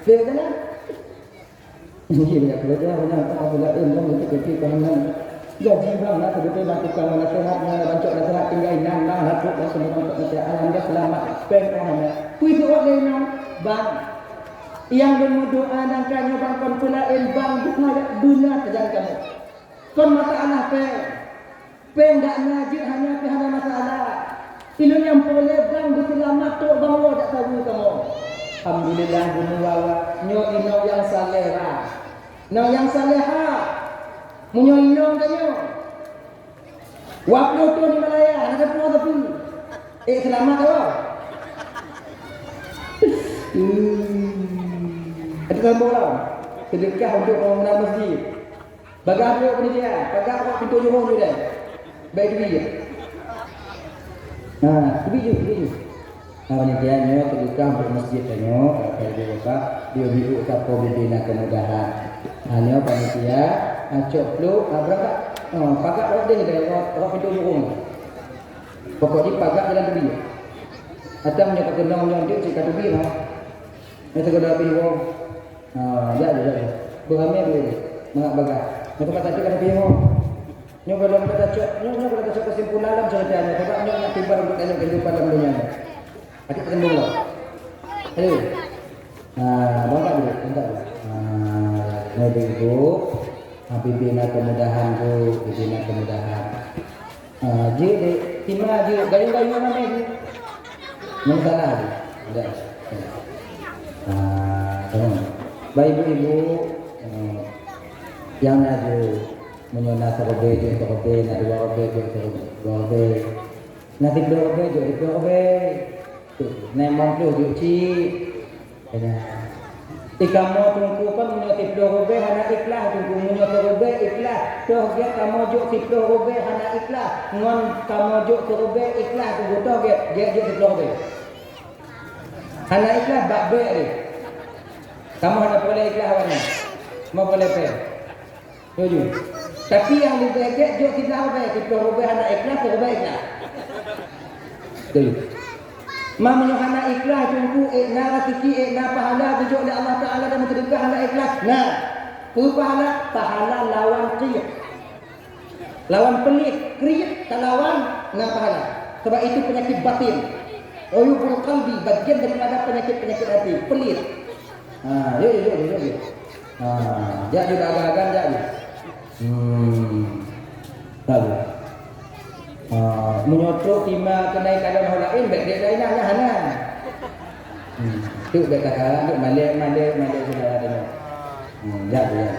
Dia kena. Ini dia kerja mana apabila ilmu itu ketika gaji bang nak betul lakukan nasihat bancok nasihat tinggal inang bang lapuk dan semua untuk nasihat alhamdulillah selamat pengahnya kui tu orang bang yang berdoa dan kanyo bang kon pulain bang bukan dunia kerjaan kamu kon masalah peng dak ngaji hanya hanya masalah ilmu yang boleh bang berselamat tu bang lo tak tahu kamu alhamdulillah bunua nyo ino yang saleh no yang saleha munyo kanyo waplo tu di Malaya ada pulau tapi selamat tu ada bola sedekah untuk bangunan masjid bagai dia pendidikan bagai pintu jumlah tu dah baik dia biju panitia sedekah untuk masjid kanyo kalau dia buka dia biru kapo bina kemudahan hanya panitia coklo berapa pakat orang dia orang pintu burung pokoknya pakat jalan tebi atau menyokong kendang dia cik kata tebi lah yang segera pilih orang jadi beramai boleh mengak bagat untuk kata cik kata tebi orang nyoba dalam kata cok kesimpulan dalam ceritanya sebab nyoba tiba untuk tanya kehidupan dalam dunia adik kendung lah ayo bangka dulu Nabi itu bibina kemudahan tu, bibina kemudahan. Jadi timah je gayung-gayung mana ni? Masalah tu. Ada. Baik ibu yang ada menyona terobek je terobek nak dua robek je terobek. Nanti dua robek je terobek. Nemang tu je cik. Ikamu tunggu kan menyotip robe hana ikhlas tunggu menyotip robe ikhlas toh dia kamu juk tip robe hana ikhlas ngon kamu juk robe ikhlas tunggu toh dia tip robe hana ikhlas bak be ni kamu hana boleh ikhlas mana mau boleh pe tuju tapi yang lebih baik juk tip robe hana ikhlas robe ikhlas tuju Mama hana ikhlas tunggu na rezeki na pahala tujuh oleh Allah Taala dan sedekah hana ikhlas. Nah, pahala lawan qiyah. Lawan pelit, kriyat lawan na pahala. Sebab itu penyakit batin. Uyubul qalbi bagian daripada penyakit hati, pelit. Yo. Jak juga agak-agak jak. Tahu. Menyotrok timah kenaikan dan hal lain baik dia lain hanya hana. Tu baik kakak tu malik saudara dia. Ya.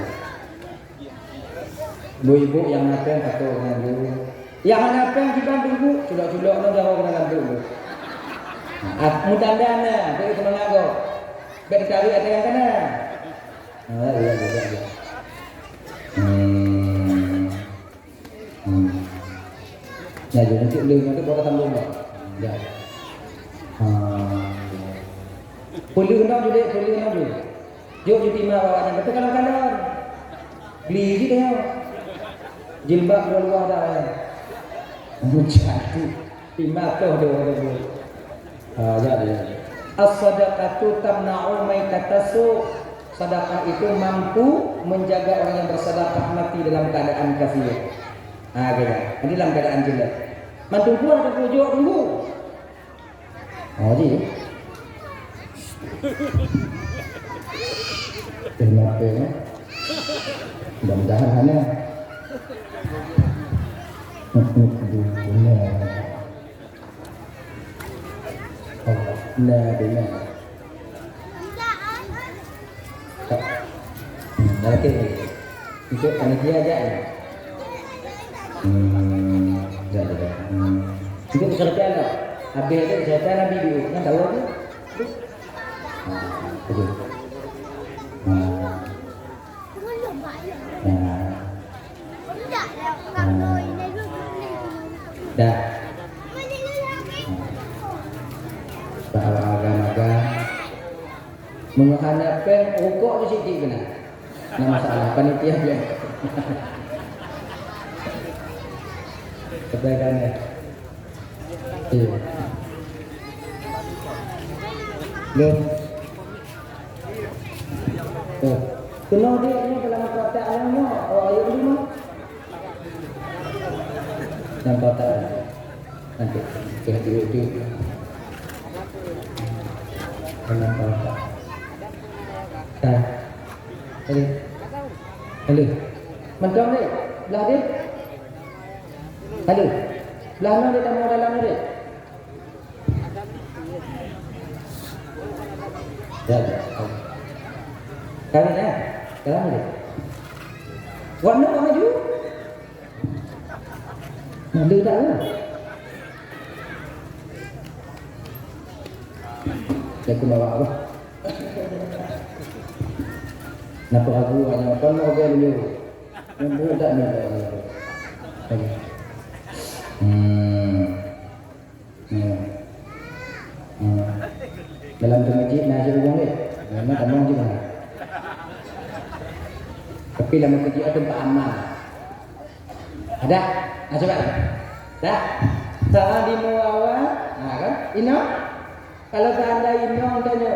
Ibu yang makan atau dengan dulu. Yang makan kita tunggu culak-culak nak jauh kena dalam dulu. Mutandana tu semangat go. Baik cari ada yang kena. Ya. Ya, jadi untuk lima itu berapa tambung tak? Ya. Pulih nak juga. Jauh di timah bawahnya. Betul kalau beli je tengok. Jilbab luar dah. Jatuh. Timah tu ada. Ya. As-sadaqatu tamna'u maitatasu. Sedekah itu mampu menjaga orang yang bersedekah mati dalam keadaan kafir. Gitu. Ini dalam keadaan jelek. Mantu gua ada pujuk tunggu. Ji. Kenapa ya? Mudah-mudahan hanya. Benar. Oke, itu panitia aja ya. Dah. Itu peserta lah. Habis itu peserta Nabi dulu, kan tahu tu? Betul. Dah. Bahwa agama menghadapkan rukuk di situ benar. Nah masalah panitia dia. Kebaikannya. Iya. Belum. Kenal dia ini dalam perkataannya. Oh ayo dulu. Dan perkataan nanti kita dulu. Dalam perkataan. Halo. Mentang ni. Belah dia. Halo. Belah mana dia tak mau dalam dia? Ya. Kali ni. Dalam dia. Warna apa maju? Nanti tak lah. Aku bawa apa? Napa aku hanya kon mau beli dulu. Yang budak ni. Dalam masjid nasi uang ni. Memang tamang juga. Tapi dalam masjid ada tempat aman. Ada? Coba. Dah. Salah di muawal. Kan? Ino. Kalau anda ino tanya.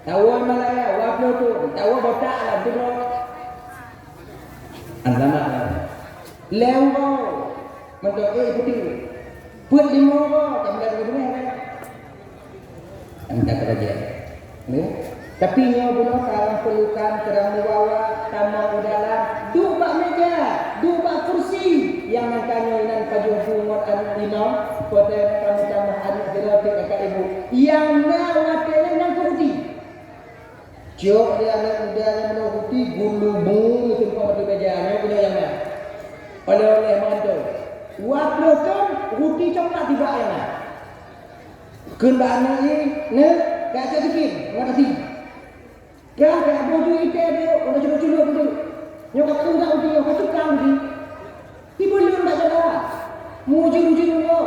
Tahu Malaya, waplo tu, tahu botak lah tu. Anda mana? Lewo, mentok putih. Put limo ko, tambah ke dunia kan? Anda kerja. Ni, tapi nyo buno karang pelukan, kerang bawa, tamu dalam, dua meja, dua kursi yang makanya inan pajuh bungot ino, poten kamu tambah adik gerotik kakak ibu. Yang na wakilnya yang putih. Jok dia anak muda yang menuruti gulubung itu kau batu mejanya punya yang mana? Oleh mantu. Waplokan ruti coklat tiba yang mana? Kendana ini, ne, kaca bikin, mana sih? Kan kayak baju itu ada, orang cuci-cuci betul. Nyokap tu tak uji, nyokap tu kan uji. Ibu lihat tak ada. Muji-muji dulu.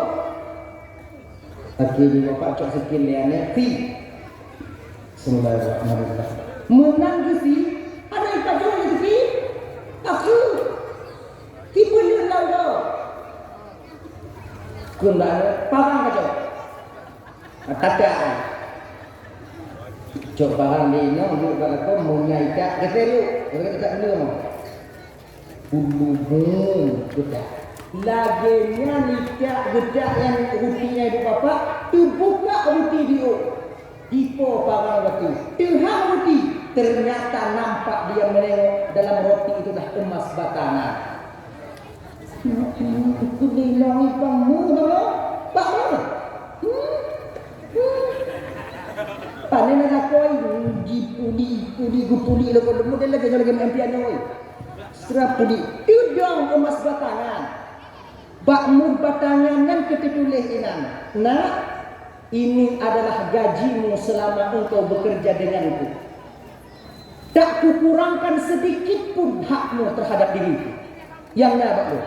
Akhirnya nyokap cok sekian liane, fi. Bismillahirrahmanirrahim. Menang gesi, ada ikat juga gesi. Aku, ibu lihat tak ada. Kendana, parang kacau. Takkan. Cok parang di ini, untuk kalau munyai tak, kita dulu, kita dulu. Bulu gedak. Laginya nikah gedak yang rutinya ibu bapa, terbuka ruti dia. Dipo parang waktu. Terhang ruti, ternyata nampak dia menengok dalam roti itu dah emas batangan. Itu dilangi kamu, Pak mana? Panen ada koi, gupuli lo kalau model lagi lagi main piano. Serap pudi, tudong emas batangan. Bakmu batangan dan ketitulis inan. Nah, ini adalah gajimu selama engkau bekerja denganku. Tak kukurangkan sedikit pun hakmu terhadap diriku. Yang nak bakmu.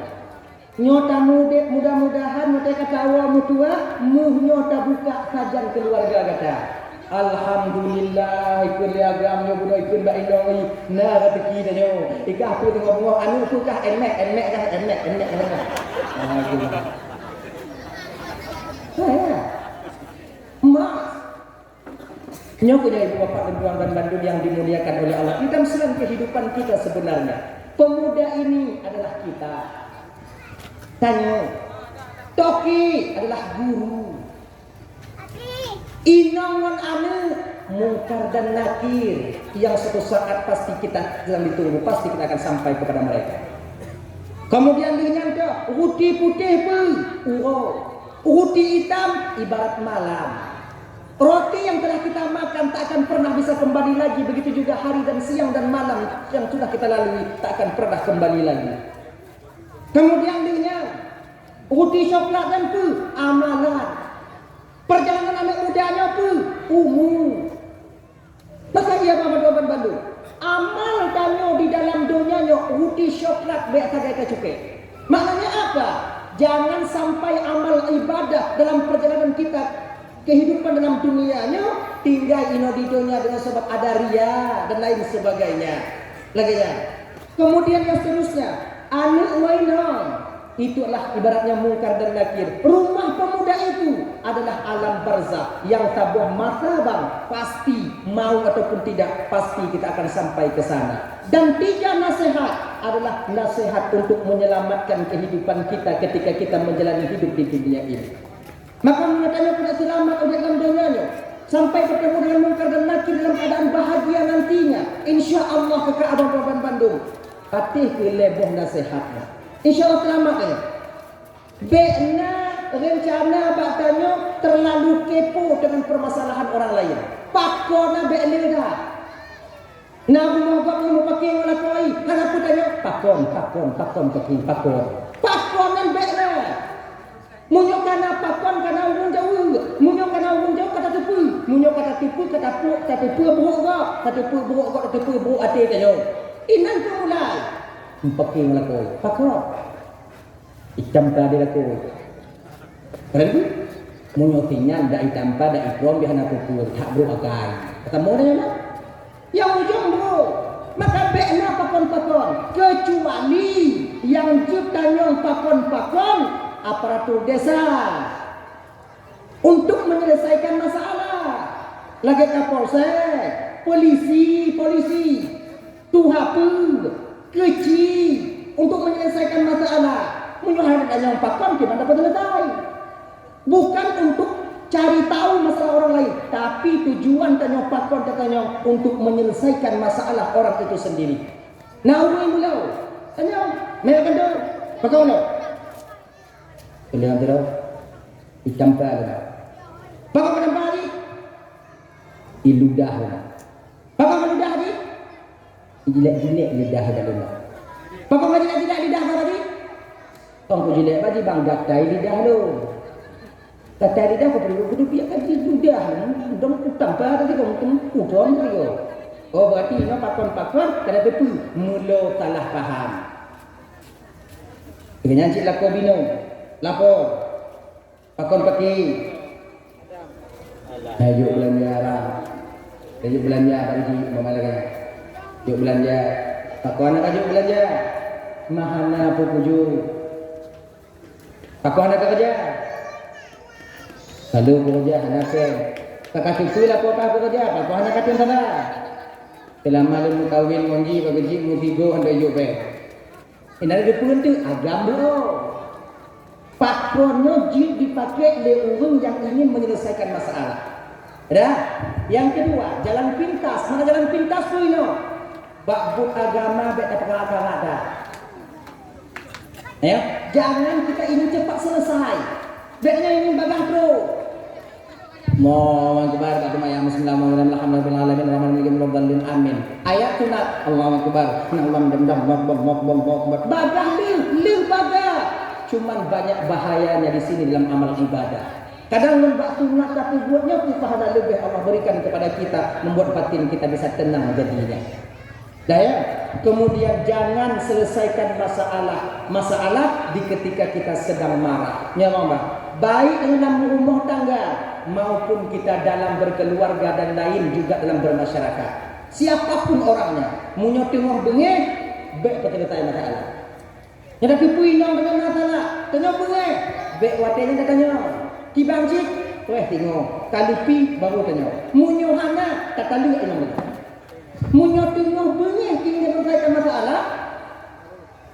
Nyota mudah-mudahan nyota kata awal mutua, nyota buka kajian keluarga kata. Alhamdulillah ikut agam yo budak ikut ba indoi na rezeki dah yo ikah aku tengok bunga anu tu kah enek mak Punya ibu bapak dan tuan dan bandung yang dimuliakan oleh Allah. Di dalam selang kehidupan kita sebenarnya, pemuda ini adalah kita. Tanya, Toki adalah guru. Inangan anu mungkar dan nakir yang suatu saat pasti kita sedang ditunggu, pasti kita akan sampai kepada mereka. Kemudian dinyangka roti putih pun, roti hitam ibarat malam. Roti yang telah kita makan tak akan pernah bisa kembali lagi. Begitu juga hari dan siang dan malam yang sudah kita lalui tak akan pernah kembali lagi. Kemudian dinyang roti coklat dan pun amalan. Perjalanan anak mudanya pun umum. Maka ia Bapak Bandung. Amal kamu di dalam dunianya roti coklat be kagak cukai. Maknanya apa? Jangan sampai amal ibadah dalam perjalanan kita kehidupan dalam dunianya tinggal ino di dunia dengan sebab ada ria dan lain sebagainya. Lagi ya. Kemudian yang seterusnya, anu wainong. Itu adalah ibaratnya mungkar dan nakir. Rumah pemuda itu adalah alam barzakh yang tabuh mata bang. Pasti mau ataupun tidak, pasti kita akan sampai ke sana. Dan 3 nasihat adalah nasihat untuk menyelamatkan kehidupan kita ketika kita menjalani hidup di dunia ini. Maka mengatakan tidak selamat dalam dunianya sampai bertemu dengan mungkar dan nakir dalam keadaan bahagia nantinya. Insya Allah kekal Abang Bandung. Hati ke leboh nasihatnya. Insya Allah selamat ya. Bekna rencana baktanya terlalu kepo dengan permasalahan orang lain. Pakona bekna dah. Nah, mau pakai orang lain. Kan aku tanya pakon pakai pakon. Pakonan bekna. Munyok kana pakon kana urung jauh. Munyok kana urung jauh kata tipu. Munyok kata tipu kata pu kata tipu buruk kok. Kata tipu buruk kok kata tipu buruk ate tanya. Inan tu mulai. Pakai melakoi pakon hitam pada lakoi keren tu munyotinya ndak hitam pada ikrom bihana pukul tak bro akan ketemu dengan yang ujung bro maka bekna pakon kecuali yang ciptanya pakon aparatur desa untuk menyelesaikan masalah lagi kapolsek polisi tuhapu kecil untuk menyelesaikan masalah menyelesaikan yang pakon kita dapat selesai bukan untuk cari tahu masalah orang lain tapi tujuan tanya pakon katanya untuk menyelesaikan masalah orang itu sendiri. Nah umum mulau tanya mereka dah pakon lo kalian tahu hitam pada pakon pada hari iludah pakon iludah hari jelek lidah dalam. Papa tidak lidah tadi. Tong jelek bagi bang gatai lidah lo. Gatai lidah kau perlu kudu piak kan lidah. Dong utang pada tadi kau tempu don tadi. Oh berarti no pakon kada betul mulo salah paham. Dengan cik lapor bino. Lapor. Pakon pakai. Ayo belanja bagi mama lagi. Yuk belanja, paku anak aja belanja. Mahana pupuju. Paku anak kerja. Lalu kerja anak ke. Kakak cucu lah apa kerja. Paku anak kerja sana. Dalam malam kawin monji bagi musigo anda yuk be. Ini ada pun tu agam dulu. Pakunya jid dipakai oleh orang yang ingin menyelesaikan masalah. Ada. Yang kedua, jalan pintas. Mana jalan pintas tu ini? Bak agama bet apa ada. Ya, jangan kita ingin cepat selesai. Betnya ingin bagang terus. Allahu akbar yang bismillahirrahmanirrahim alhamdulillahirabbil alamin amin. Ayat sunat Allahu akbar. Bagang lil bagang. Cuman banyak bahayanya di sini dalam amal ibadah. Kadang membak sunat tapi buatnya pahala lebih Allah berikan kepada kita membuat batin kita bisa tenang jadinya. Daya, kemudian jangan selesaikan masalah di ketika kita sedang marah. Ya mama, baik dalam rumah tangga maupun kita dalam berkeluarga dan lain juga dalam bermasyarakat. Siapapun orangnya, munyo tengok bengeh, bek keteletai masalah. Yang tipu inang dengan masalah, tengok bengeh, bek watenya katanya. Kibang cik, tengok. Kali pi baru tanya. Munyo hana tak kali inang. Munyo tengok bengih tinggal selesaikan masalah.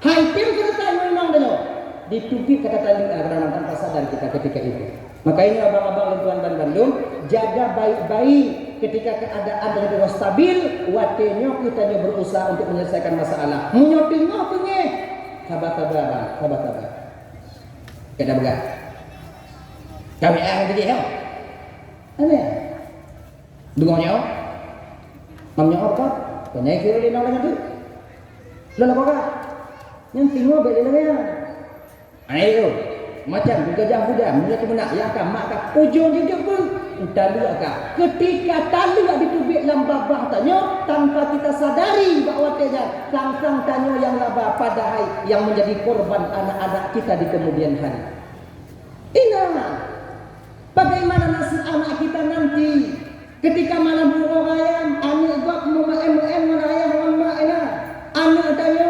Hai tim selesai inang tanya. Ditupik kata tali kerana tanpa sadar kita ketika itu. Maka ini abang-abang tuan dan Bandung, jaga baik-baik ketika keadaan yang stabil, watenya kita berusaha untuk menyelesaikan masalah. Munyo tengok bengih. Sabar. Kita begat. Kami akan pergi tau. Apa? Dengarnya. Mamnya apa? Tanya kira dia nak tu. Lalu apa? Yang tinggal beli lagi. Ayo. Macam gajah-gajah mula tu benak yang kan mak kan ujung juga pun tali akak. Ketika tali ditubik dalam babah tanya tanpa kita sadari bahawa dia sang-sang tanya yang laba padahal yang menjadi korban anak-anak kita di kemudian hari. Ingat bagaimana nasib anak kita nanti ketika malam burung ayam anak gak mau main ayam mak anak tanya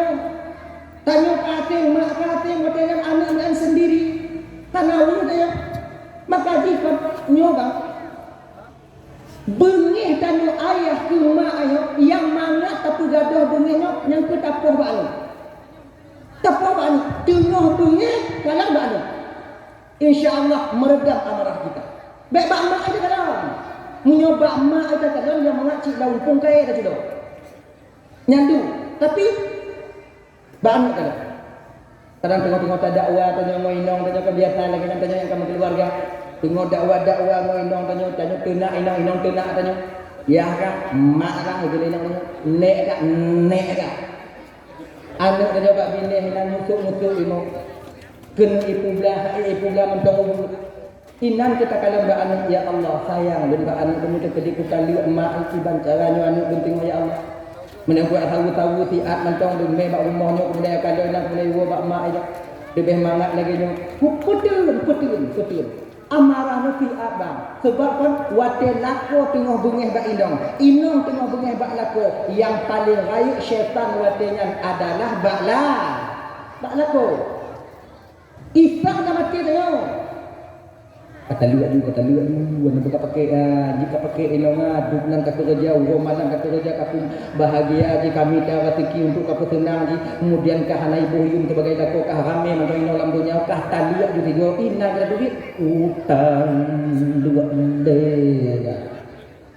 kating mak kating macam anak sendiri tanah ulu dia maka jika nyoba bengih tanya ayah ke mak ayah yang mana tapi gaduh bengihnya yang ke tapoh balik tengah bengih kalau balik InsyaAllah meredam amarah kita. Baik bak mak aja kadang. Menyoba mak aja kadang yang mengacik daun pungkai dah sudah. Nyandu. Tapi bak kadang. Kadang tengok-tengok tak dakwah tanya mau inong tanya kebiasaan lagi kan tanya yang kamu keluarga. Tengok dakwah mau inong tanya kena inong kena tanya. Ya kah? Mak kah gele inong tanya. Nek kah? Anak tanya bak bini hilang mutuk inong. Kena ibu belah mentong inan kita kalau mbak anak ya Allah sayang dan mbak anak demi kedik kali emak iban caranya anak penting ya Allah menengku tahu tiat mentong demi mbak rumahnya kemudian kalau nak mulai mbak mak aja lebih mangat lagi nyo putul amarah ti abang sebab kan wate lako tengah bengih bak inong tengah bengih bak lako yang paling raik syaitan watenya adalah bak lako Ifah nak mati tanya. Kata lihat dulu. Nak jika pakai ilonga, duknan kata kerja, malam kata kerja, kapu bahagia di kami dah rezeki untuk kapu tenang di. Kemudian kah hanai boyum sebagai dako kah rame macam ini dalam dunia kah taliak juga dia inang ada duit utang dua le.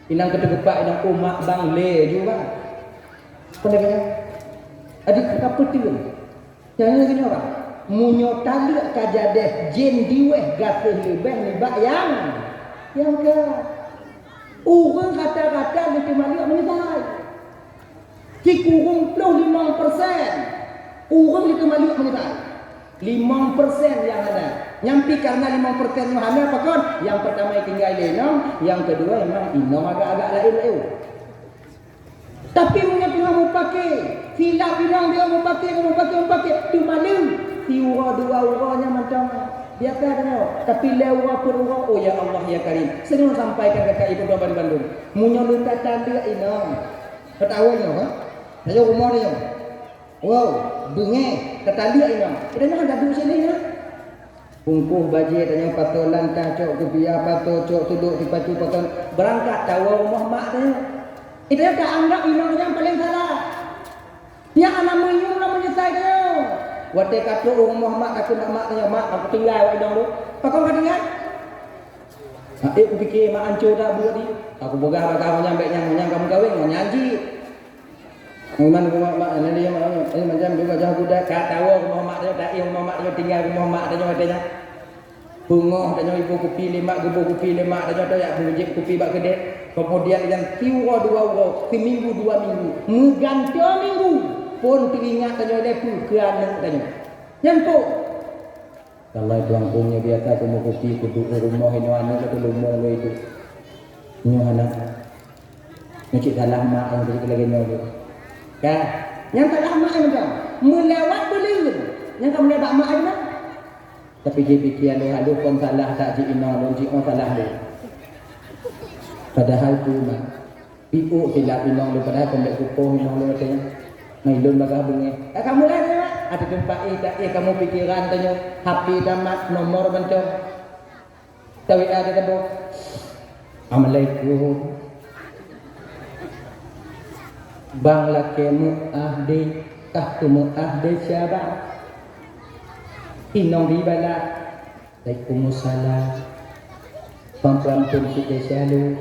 Inang ketegepak inang umak bang le juga. Pendeknya. Adik kapu tiun. Jangan lagi orang. Munyo tali kajadeh jin diweh gatih lebih ni bak yang ke urang kata-kata lebih malik menyesal kikurung 5% urang lebih malik menyesal 5% yang ada nyampi karena 5% yang ada apa kan yang pertama tinggal lenong yang kedua memang inong agak-agak lain. Tapi munyo tengah mau pakai silap inong dia mau pakai tu malu tiura dua uranya macam biasa tengok tapi lewa per ura oh ya Allah ya Karim sering sampaikan kakak ibu bapa di Bandung munyo luta tanda inong ketawanya ha saya rumah dia wow bunge ketanda inong kita nak gaduh sini ya Pungkuh bajet tanya patolan kacok ke biar pato cok tuduk di patu paton berangkat tawa rumah mak tanya itu tak anggap inong yang paling salah yang anak menyum lah menyesal tanya Wate kata rumah mak aku nak mak tanya mak aku tinggal awak dong tu. Pakau kau tinggal? Aku fikir mak hancur dah buat ni. Aku bogah bakal nyampe yang kamu kahwin nyanyi. Memang rumah mak ni dia macam juga jauh budak kat tahu rumah mak dia tak rumah mak dia tinggal rumah mak dia katanya. Bungoh tanya ibu kopi lemak gebu kopi lemak tanya tu ya bujik kopi bak kedek. Kemudian yang tiwa dua seminggu 2 minggu. Mengganti minggu. Pun teringat tanya dia pun kerana tanya nyampu kalau tuang punya biasa aku mau kopi aku rumah ini anak aku rumah itu nyu anak nyicik salah mak yang tadi lagi nyu kan yang salah mak yang macam melewat belum yang kamu lihat mak aja tapi dia fikir lu pun salah tak cik inang lu cik salah lu padahal tu mak piu silap inang lu padahal kembali kukuh inang lu katanya Mailun bakal bunyi. Kamu lah dia. Ada tempat tak kamu pikiran tanya HP tamat nomor bencong. Tawi ada tabo. Assalamualaikum. Bang lakemu ahde kahtumu ahde siapa? Inong di bala. Waalaikumsalam. Pampun kita selalu.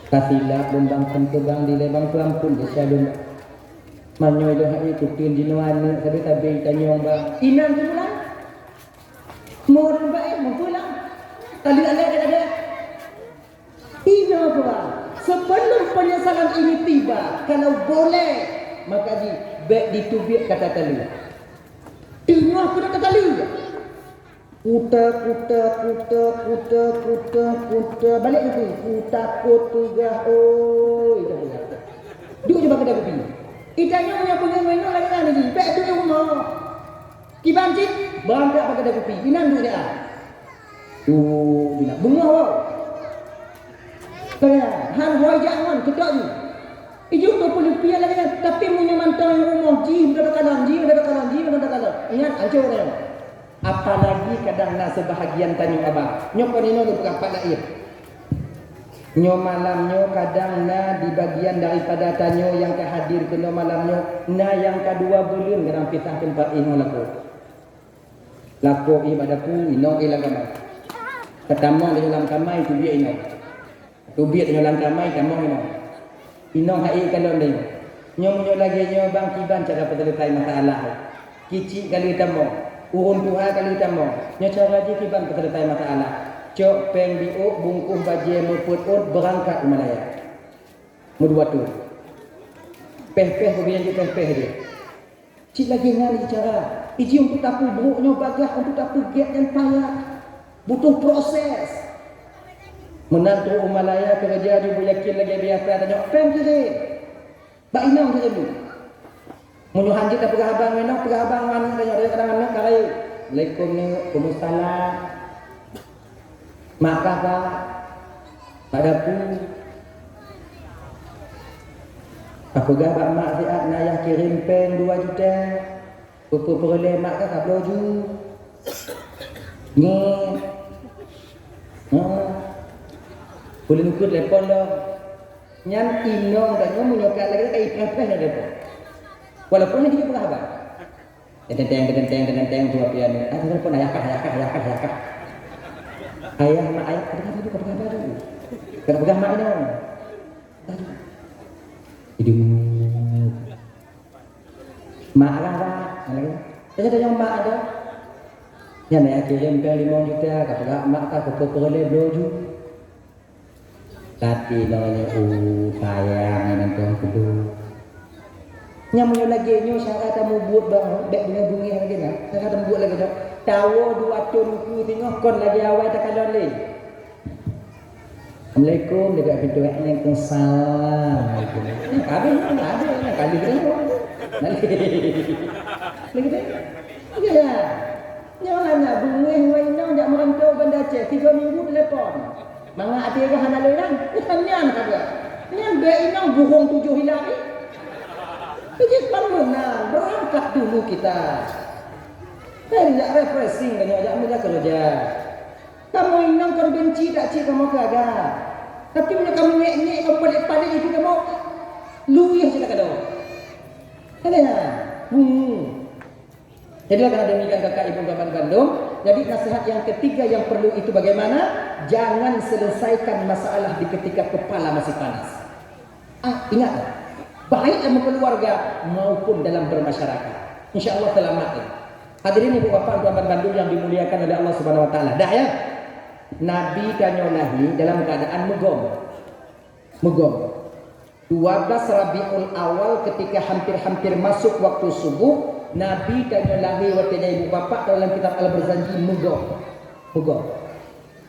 Kasilah lumbang kentubang di lebang pelampun dia selalu. Manyoy doa itu tin di nuan tapi tabi tanyong bang. Inang tu pulang. Mau baik mau pulang. Tali ada. Ina pulang. Sebelum penyesalan ini tiba, kalau boleh, maka ditubik kata tali. Tengah kata tali. Puta. Balik itu. Puta tugah. Oh, itu benar. Duk je pakai dagu pilih. Itanya punya pengen lagi lagi. Pek tu yang mau. Kibancit, berangkat pakai dagu pilih. Inan duk dia. Bila bunga wow. Kaya, han hoi jangan kedak ni. Ijo tu pun pia lagi kan, tapi punya mantau yang rumah jim dah kalah. Ingat ancur dia. Apalagi kadang nak sebahagian tanya abang. Nyo konino lu bukan pada air. Nyo malamnyo kadang na di bagian daripada tanyo yang kehadir ke malamnyo na yang kedua bulan kadang pitah tempat ino lako ibadaku ino ilagama. Pertama dalam kamai tu dia ino. Tubiat dalam kamai kamu ino. Ino hai kalau dia. Nyo lagi nyo bang kiban cara peteletai masalah. Kicik kali tamu. Urun Tuhan kali tamu. Nyo cara ji kiban peteletai masalah. Cok peng biuk bungkus baje muput berangkat ke Malaya. Mudua tu. Peh kemudian je peh dia. Cik lagi ngali cara. Iji untuk tapu buruknya bagah untuk tapu giat dan payah. Butuh proses. Menantu Malaya kerja di yakin lagi biasa tanya pem kiri. Bak inang saja dulu. Munyo hanjit tak pegah abang menok pegah abang man tanya dia kadang-kadang kali. Assalamualaikum ni Waalaikumsalam. Maka Pak padaku aku gabak mak siap nayah kirim pen 2 juta. Pupu peroleh mak kakak beloju. Ni. Boleh nukur telefon lo. Nyan inong tak nyomu nyokat lagi kai prepes na depo. Walaupun dia pernah abang. Tenteng tu apa yang ada telefon ayah. Ayah mak ayah kata baru. Kata pegang mak ini. Hidup. Mak lah lagi. Saya tanya mak ada. Yang nak kirim pen 5 juta kata mak tak peroleh 2 juta. Tapi namanya sayang nanti kedua. Nyamu lagi nyo syarat kamu buat beg dengan bunyi lagi nak. Syarat kamu buat lagi dah. Tahu 2 tahun ku tengok kon lagi awal tak kalau le. Assalamualaikum dekat pintu yang ke salam. Habis ada kali berapa? Lagi dah. Ya. Nyawa nak bunyi wei nang jak merantau Banda Aceh 3 minggu telefon. Manga ati ke hana lelang, utannya kata. Nyan be inang buhong 7 hilang. Jadi mana berangkat dulu kita. Tidak refreshing kan ajak muda kerja. Kamu inang kan benci tak cik kamu kagak. Tapi bila kamu nyek kamu paling itu kamu luih saja kado. Ada ya? Jadi karena demikian kakak ibu kawan Bandung. Jadi nasihat yang ketiga yang perlu itu bagaimana? Jangan selesaikan masalah di ketika kepala masih panas. Ingat, baik dalam keluarga maupun dalam bermasyarakat. Insya Allah selamat. Hadirin ibu bapak kawan Bandung yang dimuliakan oleh Allah Subhanahu Wa Taala. Dah ya. Nabi Kanyonahi dalam keadaan mugom. 12 Rabiul Awal ketika hampir-hampir masuk waktu subuh. Nabi tanya lahir waktunya ibu bapa dalam kitab Al-Barzanji mugom.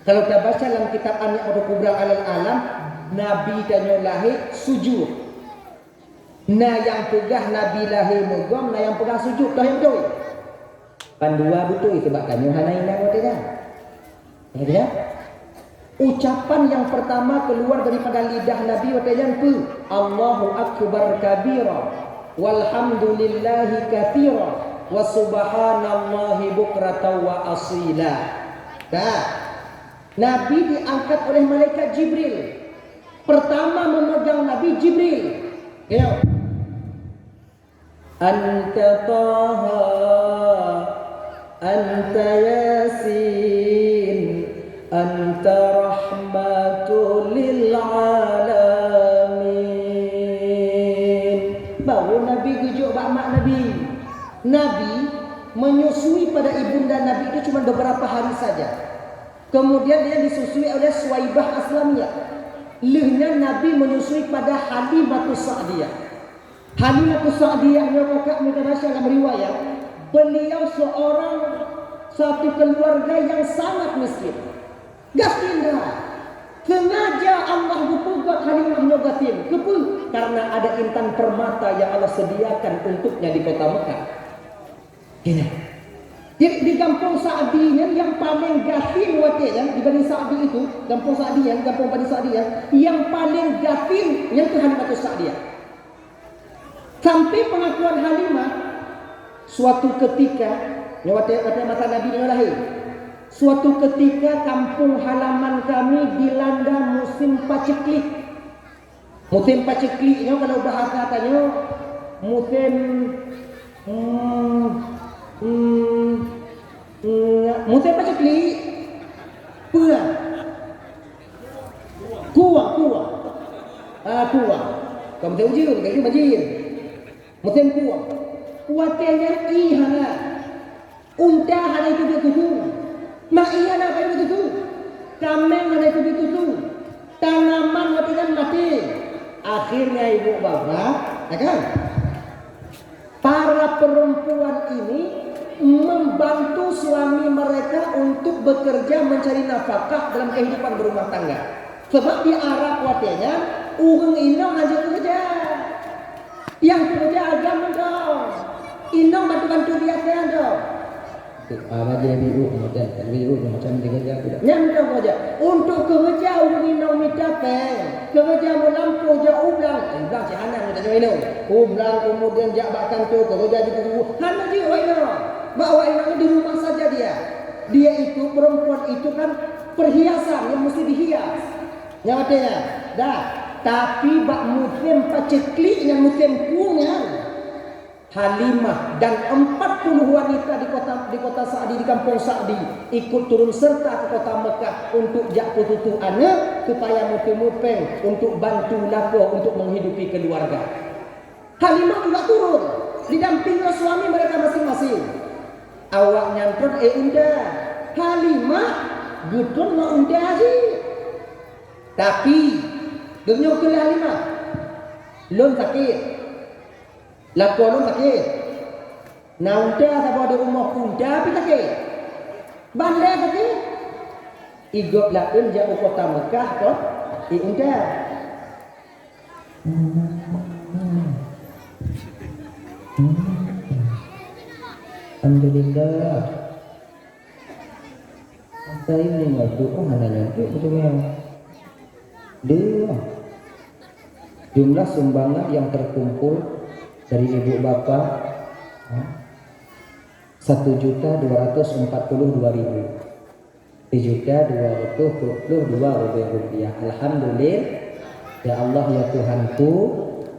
Kalau kita baca dalam kitab An-Ni'mat Kubra Al-Alam, Nabi tanya lahir sujud. Nah yang pegah Nabi lahir mugom, nah yang pegah sujud dah yang betul. Pandua betul sebab tanya hanaina waktunya. Ya. Ucapan yang pertama keluar daripada lidah Nabi waktunya itu Allahu Akbar kabira. Walhamdulillahi katsira wa subhanallahi bukratan wa asila. Dah. Nabi diangkat oleh malaikat Jibril. Pertama memegang Nabi Jibril. Ya. Anta Taha, Anta Yasin, Anta Rahmatul lil Alamin. Baru Nabi gujuk mak Nabi. Nabi menyusui pada ibunda Nabi itu cuma beberapa hari saja. Kemudian dia disusui oleh Suwaibah Aslamiyah. Lehnya Nabi menyusui pada Halimatus Sa'diyah. Halimatus Sa'diyah yang kakak Mutanasya dalam riwayat, beliau satu keluarga yang sangat miskin. Gastinda. Sengaja Allah buat Halimah nyogatin. Kepul. Karena ada intan permata yang Allah sediakan untuknya di kota Mekah. Gini. Jadi di kampung Sa'diyah yang paling gatin watenya dibanding Sa'di itu, kampung Sa'diyah, kampung Bani Sa'diyah yang paling gatin yang ke Halimatus Sa'diyah. Sampai pengakuan Halimah suatu ketika watenya mata Nabi ini lahir. Suatu ketika kampung halaman kami dilanda musim paceklik. Musim pacekliknya kalau bahasa katanya musim musim paceklik kuah kamu tahu ujung kayak itu banjir musim kuatnya ihana unta hana itu begitu mak ihana kayak begitu kameng hana itu begitu tanaman mati akhirnya ibu bapak ya kan para perempuan ini membantu suami mereka untuk bekerja mencari nafkah dalam kehidupan berumah tangga. Sebab di Arab watenya urang inong aja kerja. Yang kerja agama dong. Inong bantu dia dong. Apa jadi ibu kemudian ibu macam dia kerja. Yang kerja untuk kerja urang inong minta kerja melampu jauh ulang. Ulang si anak minta inong. Ulang kemudian jabatan tu kerja di kubu. Hana dia inong. Bawa inangnya di rumah saja dia. Dia itu perempuan itu kan perhiasan yang mesti dihias. Yang artinya, dah. Tapi bak musim paceklik yang musim kungan. Halimah dan 40 wanita di kota Sa'di di kampung Sa'di ikut turun serta ke kota Mekah untuk jak pututu anak supaya mupeng untuk bantu lakoh untuk menghidupi keluarga. Halimah juga turun didampingi suami mereka masing-masing. Awak nyantron unda Halimah gudun mau unda aja. Tapi dunia ke Halimah lon sakit lakon sakit nah unda sama di rumah unda tapi sakit bandai sakit igop lakon jauh kota Mekah kok unda Alhamdulillah. Saya ini ngadu hanya nyontek betulnya. Dia jumlah sumbangan yang terkumpul dari ibu bapak 1.242.000 1.242.000 rupiah. Alhamdulillah ya Allah ya Tuhanku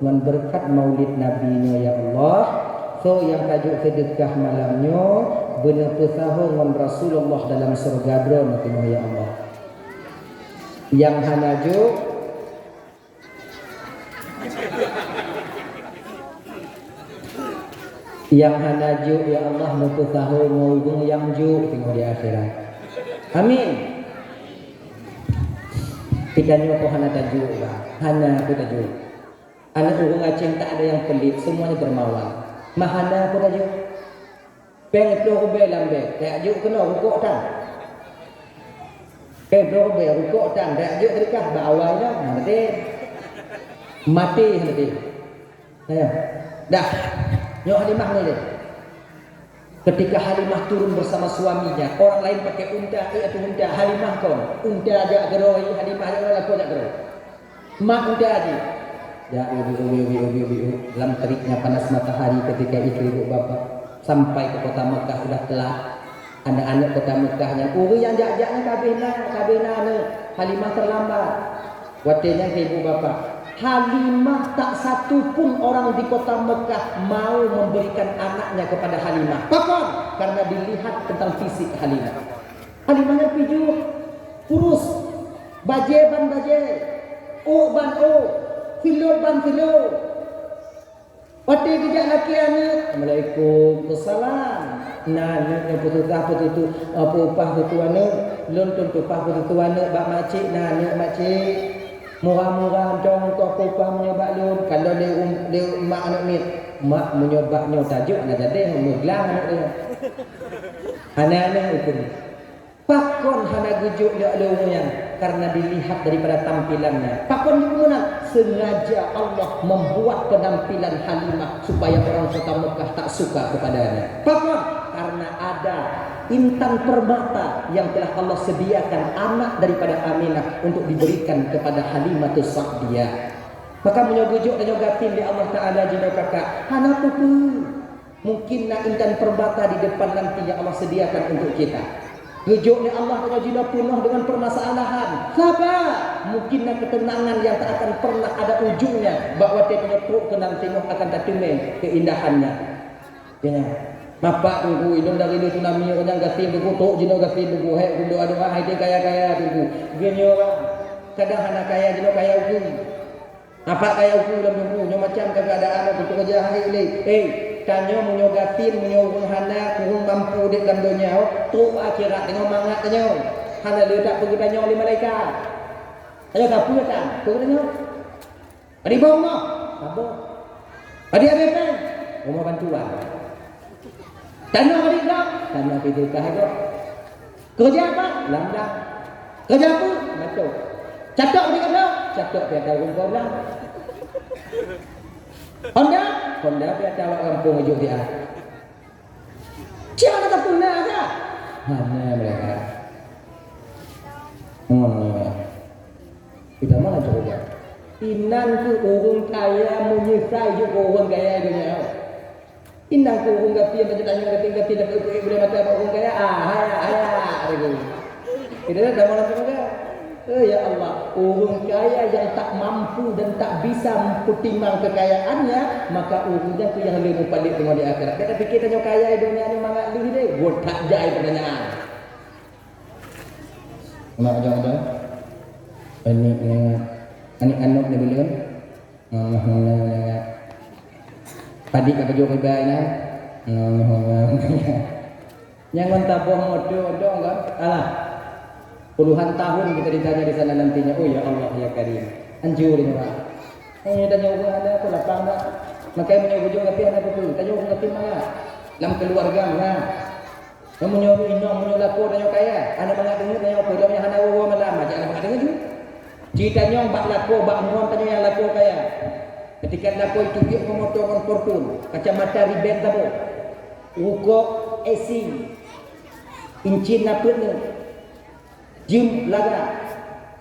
berkat maulid nabinya ya Allah. So yang tajuk sedekah malamnya benar pesahu dengan Rasulullah dalam surga drone ya Allah. Yang hanajo ya Allah pesahu ngubung yang ju tengok di akhirat. Amin. Kita nyoko hana tajuk hana aku tajuk. Anak urung Aceh tak ada yang pelit, semuanya dermawan. Mahana pun aja. Peng itu rubel lambe. Tak ajuk kena rukuk tan. Peng itu rubel rukuk tan. Tak ajuk terikah bawah dah. Mati nanti. Ayo. Dah. Nyok Halimah ni dia. Ketika Halimah turun bersama suaminya, orang lain pakai unta, itu unta Halimah kau. Unta aja geroi, Halimah aja laku aja geroi. Mak unta aja. Ya ubi dalam teriknya panas matahari ketika itu ibu bapak sampai ke kota Mekah sudah telah Anak-anak kota Mekahnya, yang jak-jaknya kabehna Halimah terlambat. Watenya ke ibu bapa. Halimah tak satu pun orang di kota Mekah mau memberikan anaknya kepada Halimah. Pakon karena dilihat tentang fisik Halimah. Halimahnya piju, kurus, baje ban baje, o ban o, filo ban filo. Wate dijak laki anak, Assalamualaikum, Assalam. Nah, yang putus itu apa upah tu anak, lon tu upah tu anak, bak makcik, nah anak makcik. Murah-murah dong tu apa upah menyobak lon. Kalau dia mak anak ni, mak menyobaknya tajuk nak jadi menggelang anak dia. Anak-anak itu. Pakon hana gujuk dia yang karena dilihat daripada tampilannya. Pakon gimana? Sengaja Allah membuat penampilan Halimah supaya orang kota Mekah tak suka kepadanya. Pakon karena ada intan permata yang telah Allah sediakan anak daripada Aminah untuk diberikan kepada Halimah Sa'diyah. Maka menyogujuk dan nyogatin di Allah Ta'ala jina kakak. Hana tu mungkin nak intan permata di depan nantinya Allah sediakan untuk kita. Gejoknya Allah Ta'ala jina penuh dengan permasalahan. Sabar. Mungkin nak ketenangan yang tak akan pernah ada ujungnya. Bahawa dia punya perut kenang tengok akan tak temeng keindahannya. Ya. Bapak tunggu idon dari itu nami orang gatin tunggu tok jino gatin tunggu hek kundo aduh hai dia kaya tunggu. Gini orang kadang anak kaya jino kaya hukum. Apa kaya hukum dalam tunggu nyo macam kagak ada anak untuk kerja hai le. Tanyo munyo gatin munyo hana kurung mampu dik dalam dunia tu akhirat tengok mangat tanyo. Hana dia tak pergi tanyo oleh malaikat. Tanyo tak punya tak? Tu tanyo. Adi bau mah. Sabar. Adi apa? Rumah bantuan. Tanah balik tak? Tanah pergi kah itu? Kerja apa? Lambat. Kerja apa? Macam. Catak balik tak? Catak pergi tahu kau lah. Honda pergi tahu kampung ujuk dia. Siapa tak pernah tak? Mana mereka? Kita mana coba? Inan tu orang kaya menyesal juga orang kaya dunia. Inang ko kung gapian na tanya gating dapat boleh mata apa kung kaya haya gitu. Kita dah malam semoga. Ya Allah, orang kaya yang tak mampu dan tak bisa pertimbang kekayaannya, maka orangnya tu yang lebih paling tengok di akhirat. Kita fikir tanya kaya di dunia ni mangat lu ni, botak jai pertanyaan. Mak jangan. Ini anak ni belum. Padi kat baju kebai na. Yang mentabung modal kan. Alah. Puluhan tahun kita ditanya di sana nantinya. Oh ya Allah ya Karim. Anjur ini Pak. Tanya orang ada apa lapang tak. Makanya menyuruh hujung tapi anak betul. Tanya orang tapi mana. Dalam keluarga mana. Yang menyuruh inong menyuruh lapor tanya kaya. Anak banyak dengar tanya apa. Dia punya hana wawa malam. Macam anak banyak dengar juga. Ceritanya bak lapor bak muam tanya yang lapor kaya. Ketika lapor itu dia memotongkan fortun. Kacamata riben tabo. Rukuk esing. Incin apa ni. Jum laga.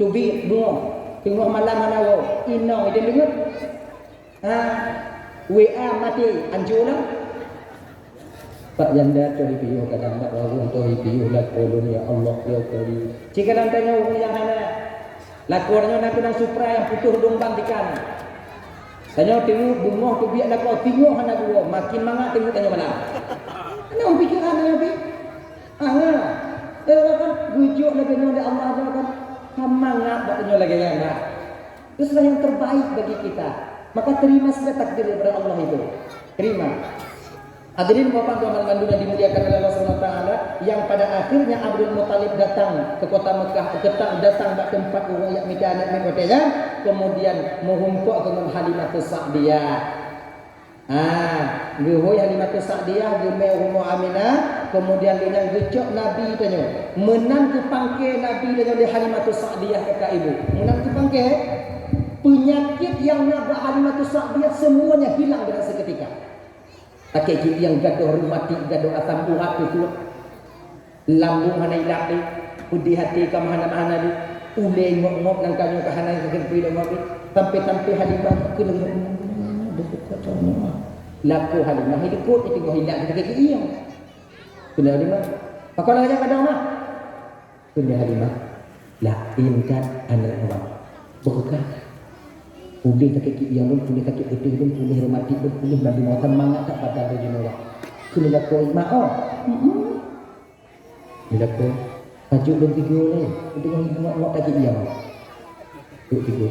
Tubi bunga. Tengok malam mana wo. Inong dia dengar. WA mati anjuran. Pak Janda cari piu kadang tak lagu untuk piu lah kolon ya Allah ya Karim. Jika dan tanya orang yang mana lakornya nak kena supra yang putus dombang ikan. Tanya tengok bunga tu biar lakor tengok hana dua makin mangat tengok tanya mana. Ana orang fikir ana ya bi. Kan gujuk lagi dengan Allah kan semangat dak tanya lagi yang nak. Itu yang terbaik bagi kita. Maka terima saja takdir daripada Allah itu. Terima. Hadirin Bapak Tuan Mandu yang dimuliakan oleh Allah SWT, yang pada akhirnya Abdul Muttalib datang ke kota Mekah, datang ke tempat orang yang minta anak mereka, kemudian mengumpul dengan Halimah Sa'diyah. Gehoy Halimah Sa'diyah, gemai rumah Aminah, kemudian dia gecok Nabi tanya, menang ke pangke Nabi dengan dia Halimah Sa'diyah kakak ibu. Menang ke pangke, penyakit yang nabrak Halimah Sa'diyah semuanya hilang dengan seketika. Pakai gigi yang gaduh rumati, gaduh asam urat itu, lambung hana ilak di, putih hati kamu hana di, ulai ngok nang kamu ke hana yang kepui dah ngopi, sampai Halimah ke lagi, laku Halimah hidup itu kau hilang kita kaki yang, benar Halimah, Pakau lagi kadang mah. Kundi Halimah. Lain kan anak orang. Berkat. Pulih tak kaki yang pun, pulih kaki betul pun, pulih remati pun, pulih bagi mau temangat tak pada dari orang. Kundi lakoi ma'o. Bila ko tajuk dan tiga ni dengan ngok tak kaki yang. Tu tiga.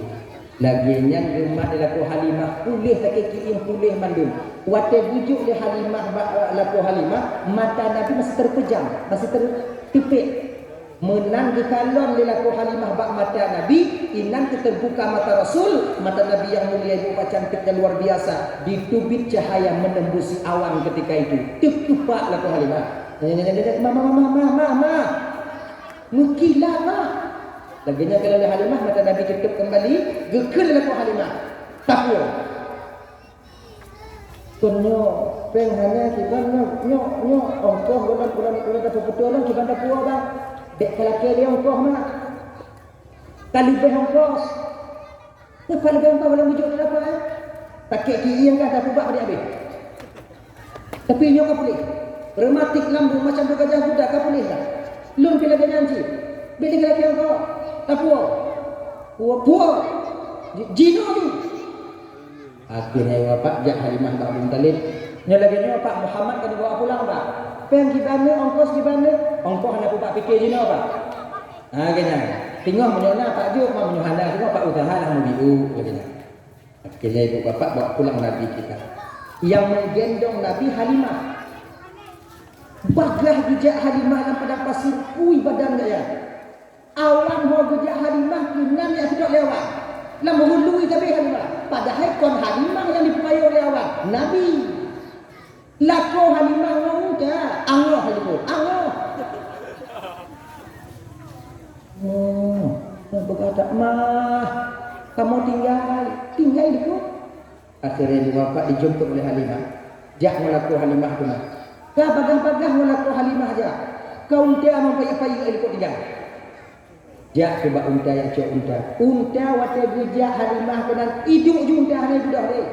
Laginya rumah laku Halimah pulih tak kaki yang pulih mandum. Wate bujuk le Halimah laku Halimah, mata Nabi masih terpejam, masih tertipik. Menang di kalon laku Halimah bak mata Nabi, inan terbuka mata Rasul, mata Nabi yang mulia ibu cantik dan luar biasa, ditubit cahaya menembusi awan ketika itu. Tupak laku Halimah. Mama, mukilah mah. Laginya kalau Halimah mata Nabi tutup kembali, gekel laku Halimah. Takwa. Kunyo penghana kiban nyo ongkoh bulan tak betul lah kiban tak puas bang. Dek kelaki dia ongkoh mah. Kali be ongkos. Tu kalau be ongkoh boleh wujud apa eh? Pakai kiri yang dah buat dia habis. Tapi nyo ka boleh. Rematik lambung macam tu gajah budak ka boleh tak? Lun kena ganyanci. Be kelaki ongkoh. Tak puas. Puas. Jino ni. Akhirnya Bapak Jak Halimah Ba'bun Talib. Nyalaginya Pak Muhammad kan dibawa pulang Pak. Peng gimana ongkos gimana? Ongkos anak Pak fikir je no Pak. Gini. Tengok menyona Pak Juk mau menyuhana tengok Pak usaha lah mau gini. Akhirnya ibu bapak bawa pulang Nabi kita. Yang menggendong Nabi Halimah. Bagah gejak Halimah dalam padang pasir kui badan dia. Awan ho gejak Halimah kinan yang tidak lewat. Lah menghului tapi Halimah. Padahal kon Halimah yang dipakai oleh awan Nabi. Lako Halimah muda, Allah Halimah, Allah. Yang berkata, mah, kamu tinggal itu. Akhirnya ibu bapak dijemput oleh Halimah. Jak melaku Halimah tu mah. Kau bagah-bagah melaku Halimah aja. Kau unta membayar-bayar ikut tinggal. Jak coba unta yang cok unta. Unta waktu gejak Halimah kenan hidup je unta hari budak dia.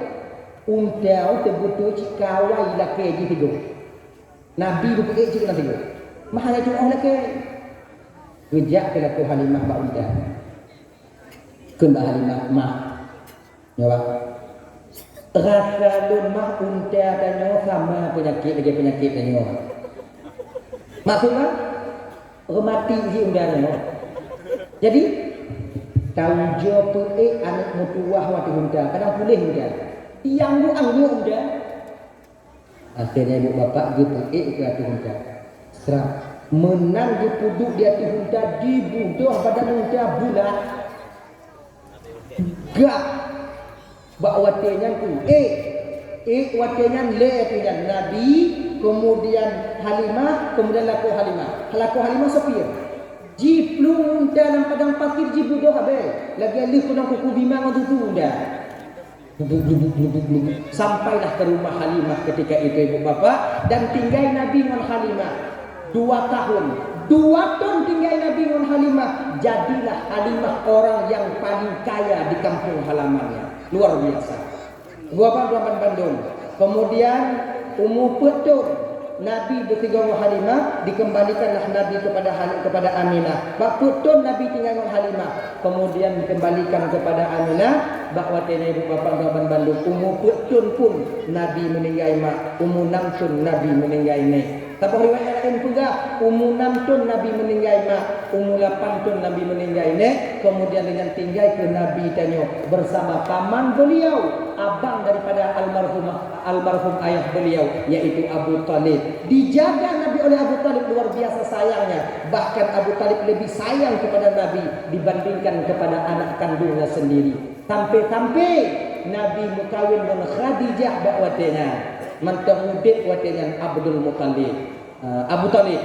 Unta terbutuh cikawai laki je tiga. Nabi berpikir cik nanti tiga. Mahal itu orang laki. Gejak ke laku Halimah bak unta. Kembali Halimah mah. Nyawa. Rasa lemah unta dan nyawa sama penyakit lagi penyakit dan nyawa. Maksudnya remati si unta dan nyawa. Jadi tahu jo pe anak mutuah waktu unta kadang pulih unta. Tiang lu anggu unta. Akhirnya ibu bapak gitu ke hati unta. Serang menang di puduk di hati unta dibunuh badan unta bulat. Gak bak watenya tu watenya le punya Nabi kemudian Halimah kemudian laku Halimah Sofia. Jiplung dalam padang pasir jibudoh habe. Lagi alih kunang kuku bimang tu dah. Sampailah ke rumah Halimah ketika itu ibu bapa dan tinggal Nabi dengan Halimah 2 tahun. 2 tahun tinggal Nabi dengan Halimah. Jadilah Halimah orang yang paling kaya di kampung halamannya. Luar biasa. Gua Bandung. Kemudian umur petung Nabi bertiga dengan Halimah, dikembalikanlah Nabi kepada Aminah. Bak putun Nabi tinggal dengan Halimah, kemudian dikembalikan kepada Aminah. Bak watenya ibu bapa Gaban Bandung umur putun pun Nabi meninggal mak, umur 6 tahun Nabi meninggal ni. Tapi riwayat lain juga umur 6 tahun Nabi meninggal mak, umur 8 tahun Nabi meninggal ni. Kemudian dengan tinggal ke Nabi tanya bersama paman beliau, abang daripada almarhum ayah beliau yaitu Abu Talib. Dijaga Nabi oleh Abu Talib luar biasa sayangnya. Bahkan Abu Talib lebih sayang kepada Nabi dibandingkan kepada anak kandungnya sendiri. Sampai-sampai Nabi berkahwin dengan Khadijah bakwatenya. Mantap mudik watenya Abdul Muttalib. Abu Talib.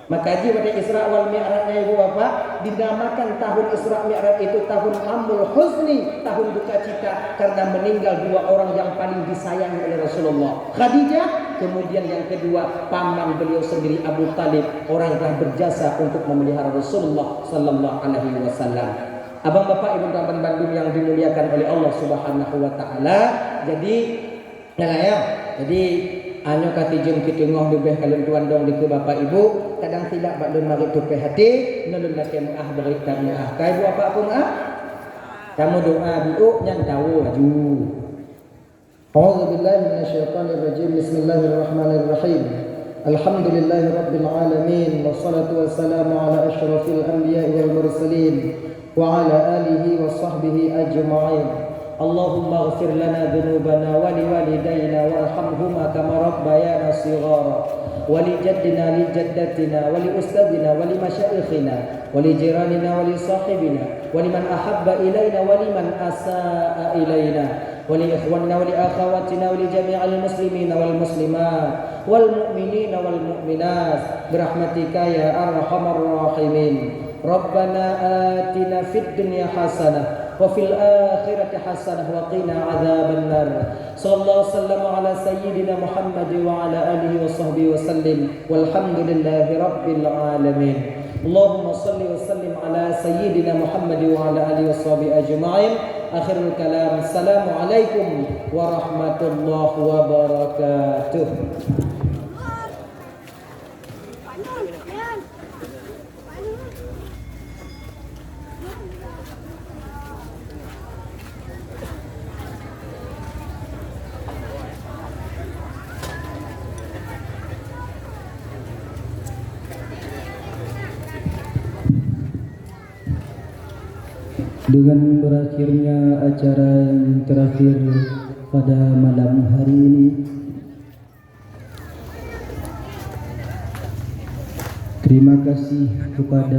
Maka haji pada Isra wal Mi'rajnya ibu bapa dinamakan tahun Isra Mi'raj itu tahun Amul Huzni, tahun duka cita karena meninggal 2 orang yang paling disayangi oleh Rasulullah. Khadijah, kemudian yang kedua paman beliau sendiri Abu Talib, orang yang telah berjasa untuk memelihara Rasulullah sallallahu alaihi wasallam. Abang bapak ibu Gaban Bandung yang dimuliakan oleh Allah Subhanahu wa taala. Jadi Anyo katijung kitunggoh dubeh kalun tuan dong di ke bapak ibu kadang silap bak dun mari tupe hati nulun laki muah beri tamuah kai bu apa pun kamu doa biu nyan tahu aju. A'udzubillahi minasyaitonirrajim. Bismillahirrahmanirrahim. Alhamdulillahi rabbil alamin wassalatu wassalamu ala asyrafil anbiya'i wal mursalin wa ala alihi wa sahbihi ajma'in. Allahumma ighfir lana dhunubana wa liwalidayna warhamhuma kama rabbayana shighara wa li jaddina li jaddatina wa li ustadina wa li masyayikhina wa li jiranina wa li sahibina wa liman ahabba ilayna wa liman asaa ilayna wa li ikhwanina wa li akhawatina wa li jami'il muslimina wal muslimat wal mu'minina wal mu'minat birahmatika ya arhamar rahimin. Rabbana atina fid dunya hasanah wa fil akhirati hasanah wa qina adzaban nar. Sallallahu wasallam ala sayyidina Muhammad wa ala alihi wa sahbihi wa sallim. Walhamdulillahi rabbil alamin. Allahumma salli wa sallim ala sayyidina Muhammad wa ala alihi wa sahbihi ajma'in. Akhirul kalam. Assalamualaikum warahmatullahi wabarakatuh. Dengan berakhirnya acara yang terakhir pada malam hari ini, terima kasih kepada